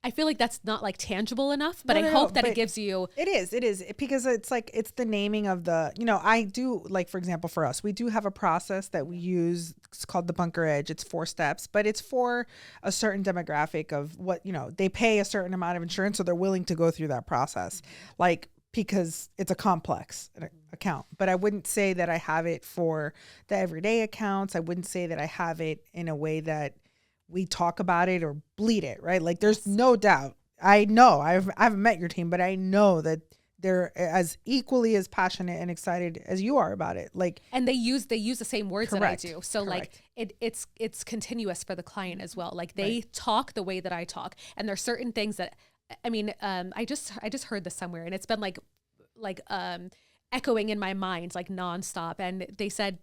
I feel like that's not like tangible enough, but I hope that it gives you. It is because it's like, it's the naming of the, I do, like, for example, for us, we do have a process that we use. It's called the Bunker Edge. It's 4 steps, but it's for a certain demographic of what, they pay a certain amount of insurance, so they're willing to go through that process. Like, because it's a complex account, but I wouldn't say that I have it for the everyday accounts. I wouldn't say that I have it in a way that we talk about it or bleed it, right? Like, there's no doubt. I know I haven't met your team, but I know that they're as equally as passionate and excited as you are about it. Like, and they use the same words correct, that I do. So correct. Like it's continuous for the client as well. Like they talk the way that I talk, and there's certain things that, I mean, I just heard this somewhere, and it's been like echoing in my mind like nonstop. And they said,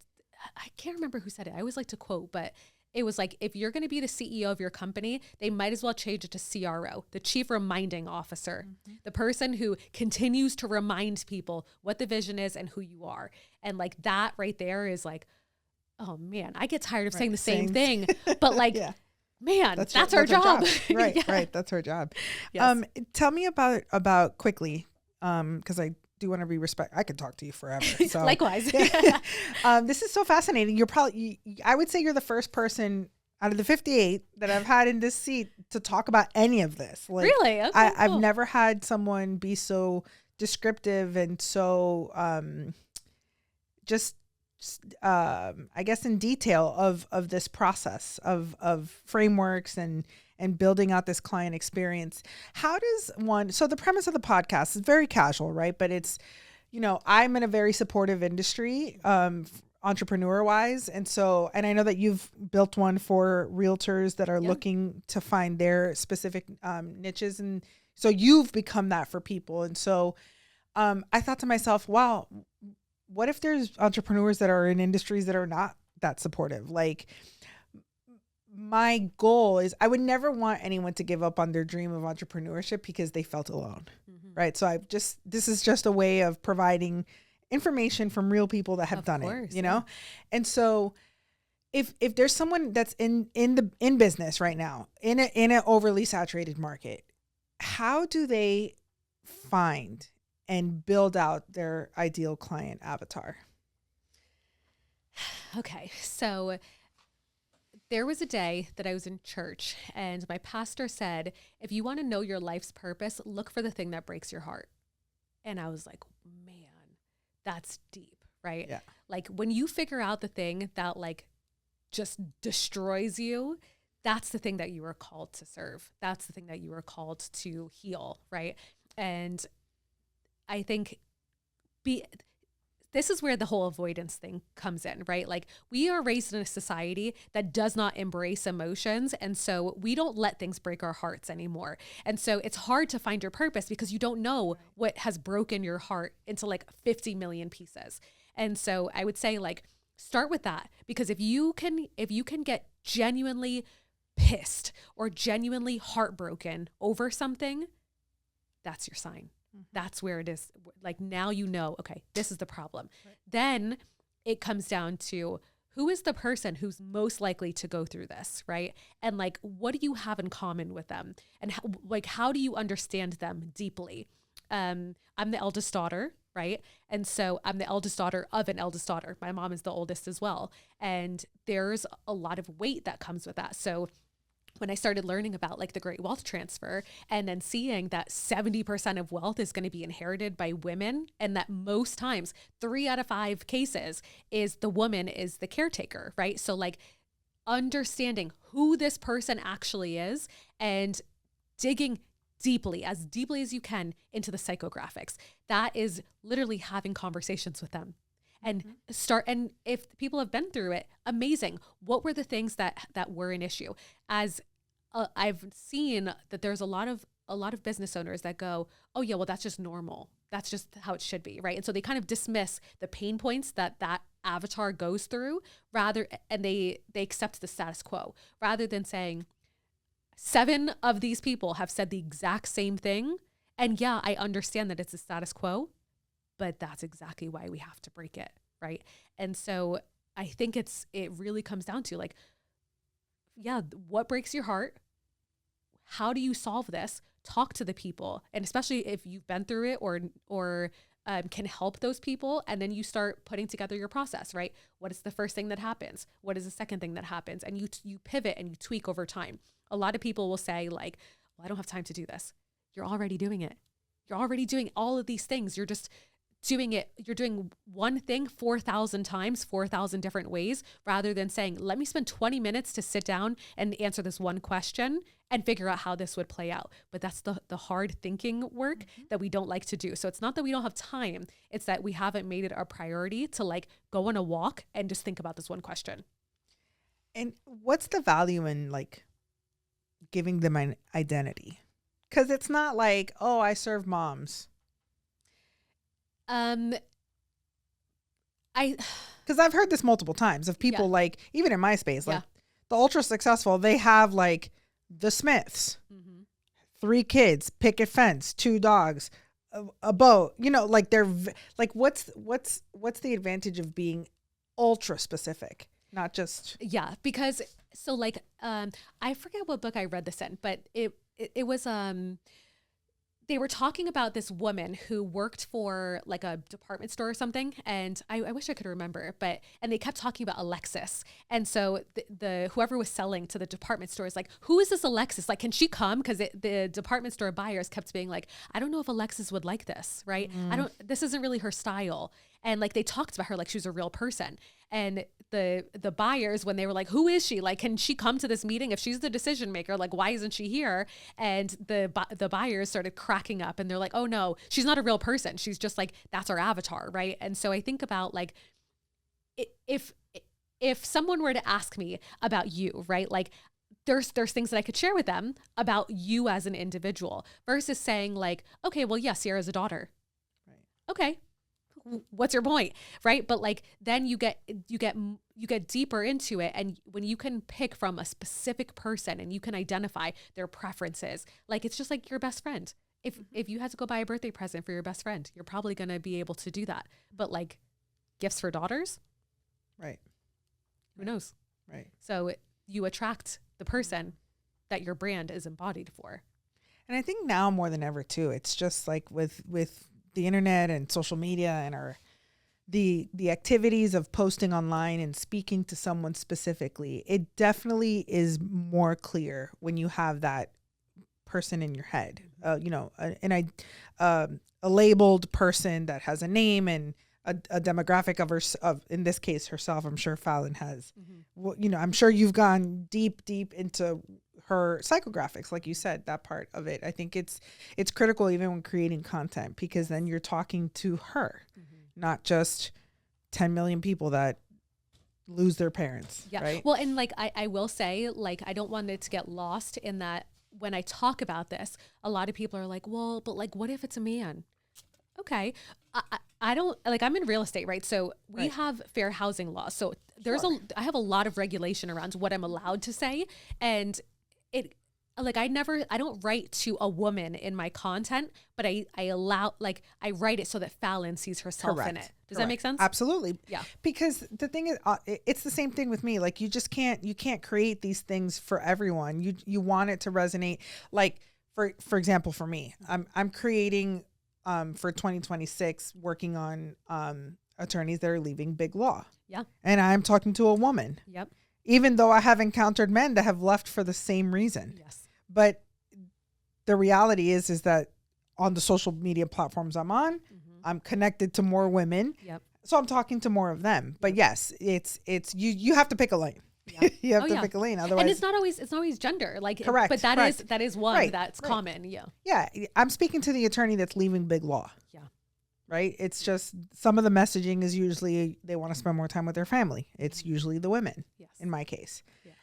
I can't remember who said it. I always like to quote, but it was like, if you're going to be the CEO of your company, they might as well change it to CRO, the Chief Reminding Officer, the person who continues to remind people what the vision is and who you are. And like that right there is like, oh man, I get tired of saying the same thing, but like, man, that's our job. Right. Right. That's our job. Yes. Tell me about quickly, cause I do want to be I could talk to you forever. So. Likewise. This is so fascinating. I would say you're the first person out of the 58 that I've had in this seat to talk about any of this. Like, really? Okay, I've never had someone be so descriptive and so, I guess in detail of this process of frameworks and building out this client experience. How does one, so the premise of the podcast is very casual, right? But it's, I'm in a very supportive industry, entrepreneur wise. And I know that you've built one for realtors that are looking to find their specific niches. And so you've become that for people. And so I thought to myself, wow, what if there's entrepreneurs that are in industries that are not that supportive? Like, my goal is, I would never want anyone to give up on their dream of entrepreneurship because they felt alone. Mm-hmm. Right. So this is just a way of providing information from real people that have done it, And so if there's someone that's in business right now, in an overly saturated market, how do they find and build out their ideal client avatar? Okay. So there was a day that I was in church and my pastor said, if you want to know your life's purpose, look for the thing that breaks your heart. And I was like, man, that's deep, right? Yeah. Like when you figure out the thing that like just destroys you, that's the thing that you are called to serve. That's the thing that you are called to heal, right? And I think this is where the whole avoidance thing comes in, right? Like we are raised in a society that does not embrace emotions. And so we don't let things break our hearts anymore. And so it's hard to find your purpose because you don't know what has broken your heart into like 50 million pieces. And so I would say like, start with that, because if you can get genuinely pissed or genuinely heartbroken over something, that's your sign. That's where it is. Like now you know, okay, this is the problem. Right. Then it comes down to who is the person who's most likely to go through this, right? And like, what do you have in common with them? And how do you understand them deeply? I'm the eldest daughter, right? And so I'm the eldest daughter of an eldest daughter. My mom is the oldest as well. And there's a lot of weight that comes with that. So when I started learning about like the great wealth transfer and then seeing that 70% of wealth is going to be inherited by women, and that most times 3 out of 5 cases is the woman is the caretaker, right? So like understanding who this person actually is and digging deeply as you can into the psychographics. That is literally having conversations with them. And and if people have been through it, amazing. What were the things that were an issue? As I've seen that there's a lot of business owners that go, oh yeah, well that's just normal. That's just how it should be, right? And so they kind of dismiss the pain points that avatar goes through and they accept the status quo rather than saying 7 of these people have said the exact same thing. And yeah, I understand that it's a status quo, but that's exactly why we have to break it, right? And so I think it really comes down to like, yeah, what breaks your heart? How do you solve this? Talk to the people, and especially if you've been through it or can help those people, and then you start putting together your process, right? What is the first thing that happens? What is the second thing that happens? And you pivot and you tweak over time. A lot of people will say like, well, I don't have time to do this. You're already doing it. You're already doing all of these things. You're just doing it. You're doing one thing 4,000 times, 4,000 different ways, rather than saying, let me spend 20 minutes to sit down and answer this one question and figure out how this would play out. But that's the hard thinking work that we don't like to do. So it's not that we don't have time. It's that we haven't made it our priority to like go on a walk and just think about this one question. And what's the value in like giving them an identity? Because it's not like, oh, I serve moms. Because I've heard this multiple times of people like, even in my space, like the ultra successful, they have like the Smiths, 3 kids, picket fence, 2 dogs, a boat, you know, like they're like, what's the advantage of being ultra specific? Not just. Yeah. Because so like, I forget what book I read this in, but it was, they were talking about this woman who worked for like a department store or something. And I wish I could remember, and they kept talking about Alexis. And so the whoever was selling to the department store is like, who is this Alexis? Like, can she come? Cause the department store buyers kept being like, I don't know if Alexis would like this. Right. This isn't really her style. And like, they talked about her like she was a real person. And the buyers, when they were like, who is she? Like, can she come to this meeting? If she's the decision maker, like, why isn't she here? And the buyers started cracking up and they're like, oh no, she's not a real person. She's just like, that's our avatar. Right. And so I think about like, if someone were to ask me about you, right? Like there's things that I could share with them about you as an individual versus saying like, okay, well, yeah, Ciara's a daughter. Right. Okay. What's your point? Right. But like, then you get deeper into it. And when you can pick from a specific person and you can identify their preferences, like, it's just like your best friend. If you had to go buy a birthday present for your best friend, you're probably going to be able to do that. But like gifts for daughters. Right. Who knows? Right. So you attract the person that your brand is embodied for. And I think now more than ever too, it's just like with the internet and social media and the activities of posting online and speaking to someone specifically, it definitely is more clear when you have that person in your head, a labeled person that has a name and a demographic of her, of in this case herself. I'm sure Fallon has. Well, I'm sure you've gone deep into her psychographics, like you said, that part of it. I think it's critical even when creating content, because then you're talking to her, not just 10 million people that lose their parents. Yeah. Right. Well, and like I will say, like, I don't want it to get lost in that when I talk about this, a lot of people are like, well, but like, what if it's a man? Okay. I don't, like, I'm in real estate, right? So we have fair housing laws. So there's I have a lot of regulation around what I'm allowed to say. And it, like, I don't write to a woman in my content, but I write it so that Fallon sees herself in it. Does that make sense? Absolutely. Yeah. Because the thing is, it's the same thing with me. Like, you can't create these things for everyone. You want it to resonate. Like, for example, for me, I'm creating, for 2026, working on, attorneys that are leaving big law. Yeah. And I'm talking to a woman. Yep. Even though I have encountered men that have left for the same reason. Yes. But the reality is that on the social media platforms I'm on, I'm connected to more women. Yep. So I'm talking to more of them. But yes, it's you have to pick a lane. Yep. You have to pick a lane. Otherwise, and it's not always gender. Like, correct. But that is one that's common. Yeah. Yeah. I'm speaking to the attorney that's leaving big law. Yeah. Right. It's just some of the messaging is usually they want to spend more time with their family. It's usually the women. Yes. In my case. Yes.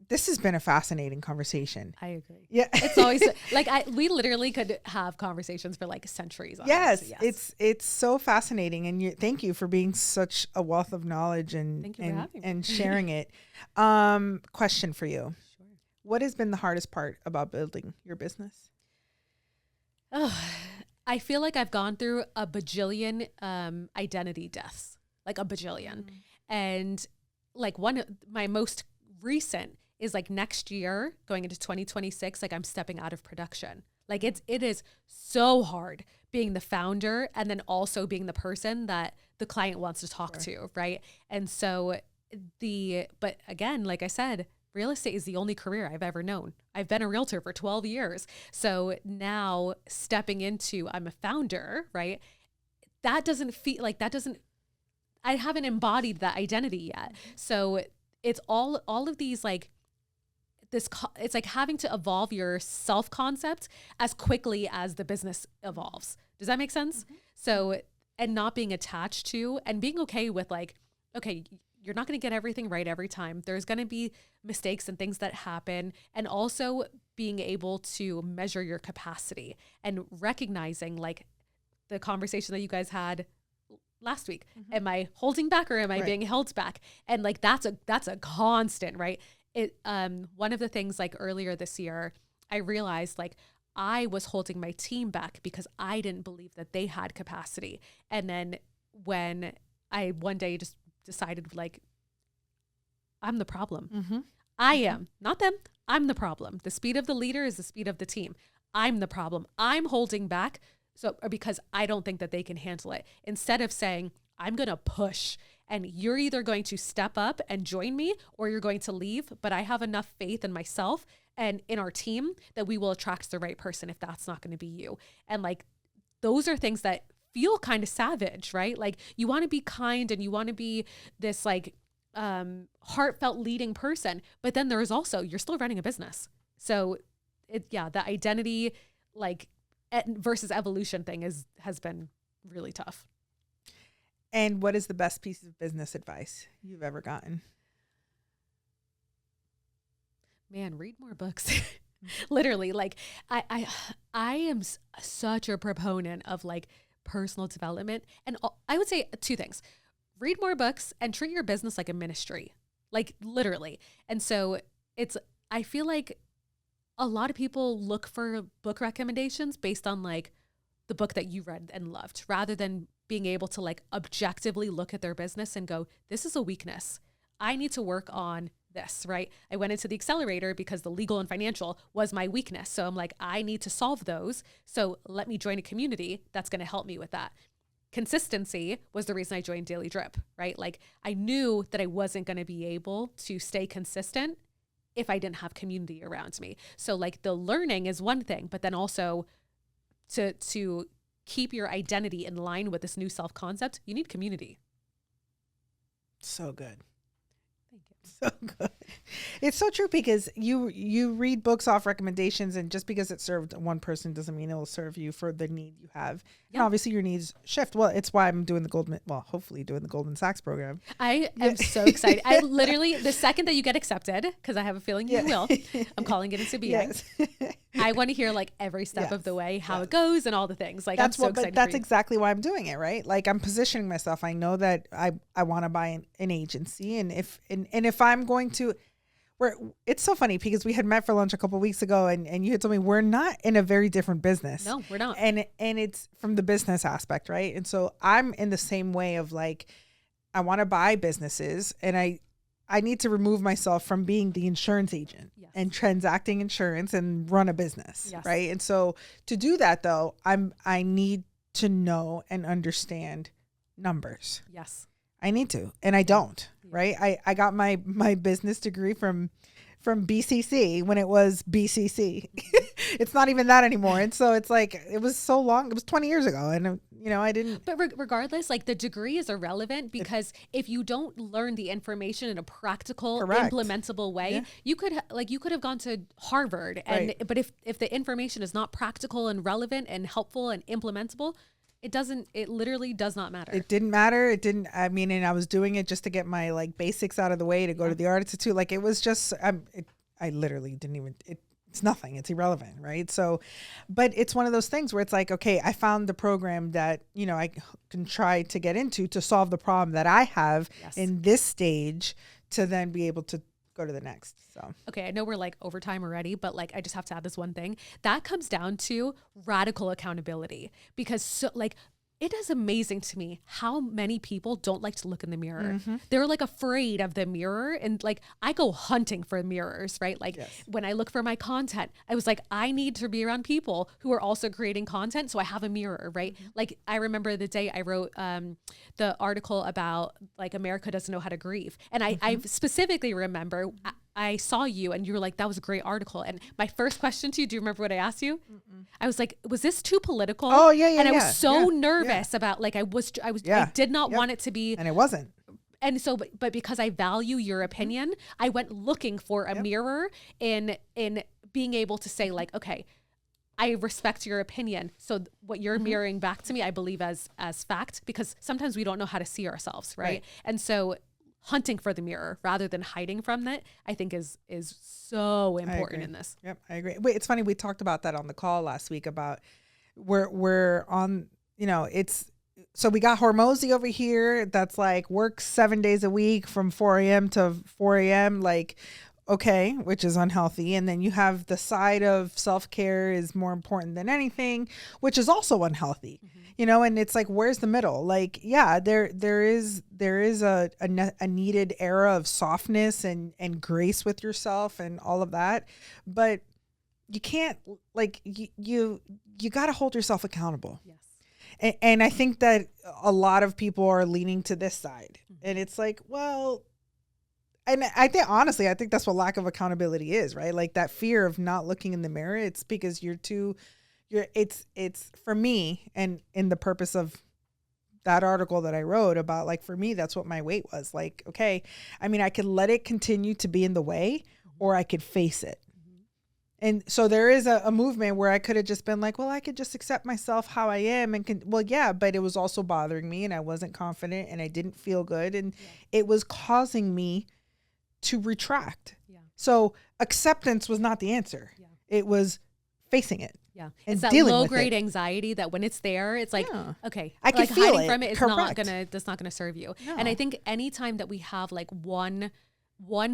This has been a fascinating conversation. I agree. Yeah. It's always like we literally could have conversations for like centuries on yes. It's so fascinating, and thank you for being such a wealth of knowledge and sharing it. Question for you. Sure. What has been the hardest part about building your business? Oh, I feel like I've gone through a bajillion identity deaths, like a bajillion. And like one of my most recent is like next year going into 2026, like I'm stepping out of production. Like it is so hard being the founder and then also being the person that the client wants to talk to. Right. And so but again, like I said, real estate is the only career I've ever known. I've been a realtor for 12 years. So now stepping into, I'm a founder, right? That doesn't feel like I haven't embodied that identity yet. So it's all of these like, it's like having to evolve your self-concept as quickly as the business evolves. Does that make sense? Mm-hmm. So, and not being attached to and being okay with like, okay, you're not going to get everything right every time. There's going to be mistakes and things that happen. And also being able to measure your capacity and recognizing like the conversation that you guys had last week. Mm-hmm. Am I holding back or am I being held back? And like, that's a constant, right? One of the things like earlier this year, I realized like I was holding my team back because I didn't believe that they had capacity. And then when I one day just decided like, I'm the problem. Mm-hmm. I am, not them. I'm the problem. The speed of the leader is the speed of the team. I'm the problem. I'm holding back because I don't think that they can handle it. Instead of saying, I'm going to push and you're either going to step up and join me or you're going to leave. But I have enough faith in myself and in our team that we will attract the right person if that's not going to be you. And like, those are things that feel kind of savage, right? Like you want to be kind and you want to be this like heartfelt leading person, but then there's also, you're still running a business. So the identity like versus evolution thing has been really tough. And what is the best piece of business advice you've ever gotten? Man, read more books. Literally, like I am such a proponent of like personal development. And I would say two things: read more books and treat your business like a ministry, like literally. And so I feel like a lot of people look for book recommendations based on like the book that you read and loved, rather than being able to like objectively look at their business and go, this is a weakness. I need to work on this, right? I went into the accelerator because the legal and financial was my weakness. So I'm like, I need to solve those. So let me join a community that's going to help me with that. consistency was the reason I joined Daily Drip, right? Like I knew that I wasn't going to be able to stay consistent if I didn't have community around me. So like the learning is one thing, but then also to keep your identity in line with this new self-concept, you need community. So good. Thank you. So good. It's so true, because you read books off recommendations, and just because it served one person doesn't mean it will serve you for the need you have. And obviously your needs shift. Well, it's why I'm doing hopefully doing the Goldman Sachs program. I am so excited. I literally, the second that you get accepted, because I have a feeling you will, I'm calling it into being. Yes. I want to hear like every step of the way, how it goes and all the things. Like that's I'm so excited. But that's exactly why I'm doing it, right? Like I'm positioning myself. I know that I want to buy an agency, and if I'm going to, it's so funny because we had met for lunch a couple of weeks ago, and you had told me we're not in a very different business. No, we're not. And it's from the business aspect, right? And so I'm in the same way of like, I want to buy businesses, and I need to remove myself from being the insurance agent and transacting insurance and run a business, right? And so to do that though, I need to know and understand numbers. Yes. I need to, and I don't, right? I got my business degree from BCC when it was BCC. It's not even that anymore. And so it's like, it was so long, it was 20 years ago. And I didn't. But regardless, like the degree is irrelevant, because if you don't learn the information in a practical, implementable way, you could have gone to Harvard. But if the information is not practical and relevant and helpful and implementable, it literally does not matter. It didn't matter. And I was doing it just to get my like basics out of the way to go to the Art Institute. Like it was just, I literally didn't even, it's nothing. It's irrelevant. Right. So, but it's one of those things where it's like, okay, I found the program that, I can try to get into to solve the problem that I have in this stage, to then be able to go to the next. So, okay. I know we're like over time already, but like, I just have to add this one thing that comes down to radical accountability, because it is amazing to me how many people don't like to look in the mirror. Mm-hmm. They're like afraid of the mirror. And like, I go hunting for mirrors, right? Like when I look for my content, I was like, I need to be around people who are also creating content. So I have a mirror, right? Mm-hmm. Like I remember the day I wrote the article about like, America doesn't know how to grieve. And I specifically remember I saw you and you were like, that was a great article. And my first question to you, do you remember what I asked you? Mm-mm. I was like, was this too political? Oh yeah. Yeah. And I was so nervous about like, I did not want it to be. And it wasn't. And so, but because I value your opinion, I went looking for a mirror in being able to say like, okay, I respect your opinion. So what you're mirroring back to me, I believe as fact, because sometimes we don't know how to see ourselves. Right. And so hunting for the mirror rather than hiding from it, I think is so important in this. Yep, I agree. Wait, it's funny. We talked about that on the call last week about we're on, so we got Hormozy over here. That's like works 7 days a week from 4 a.m. to 4 a.m. Like, okay, which is unhealthy. And then you have the side of self-care is more important than anything, which is also unhealthy. And it's like, where's the middle? Like, yeah, there is a needed era of softness and grace with yourself and all of that. But you can't, like, you got to hold yourself accountable. Yes. And I think that a lot of people are leaning to this side. And it's like, well, and I think, honestly, I think that's what lack of accountability is, right? Like that fear of not looking in the mirror. It's because it's for me, and in the purpose of that article that I wrote about, like, for me, that's what my weight was. Like, okay, I could let it continue to be in the way, or I could face it. And so there is a movement where I could have just been like, well, I could just accept myself how I am. But it was also bothering me, and I wasn't confident, and I didn't feel good. And it was causing me to retract. Yeah. So acceptance was not the answer. Yeah. It was facing it. Yeah. It's that low grade anxiety that when it's there, it's like, okay, I can feel hiding it. from it is that's not gonna serve you. No. And I think anytime that we have like one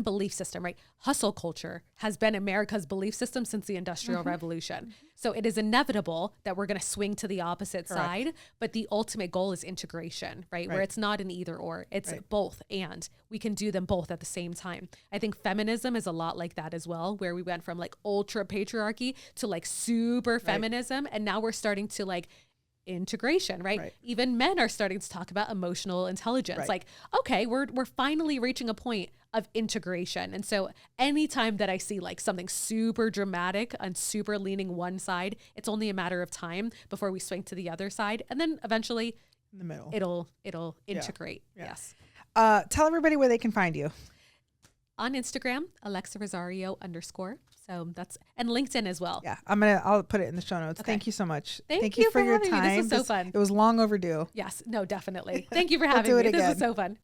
belief system, right? Hustle culture has been America's belief system since the Industrial Revolution. So it is inevitable that we're going to swing to the opposite side, but the ultimate goal is integration, right? Where it's not an either or, it's both, and we can do them both at the same time. I think feminism is a lot like that as well, where we went from like ultra patriarchy to like super feminism. And now we're starting to like integration, right? Even men are starting to talk about emotional intelligence. Like, okay, we're finally reaching a point of integration. And so anytime that I see like something super dramatic and super leaning one side, it's only a matter of time before we swing to the other side. And then eventually in the middle, it'll integrate. Yes. Tell everybody where they can find you. On Instagram, Alexa Rosario _. So that's, and LinkedIn as well. Yeah. I'll put it in the show notes. Okay. Thank you so much. Thank you for your time. This was so fun. It was long overdue. Yes. No, definitely. Thank you for having me. This was so fun.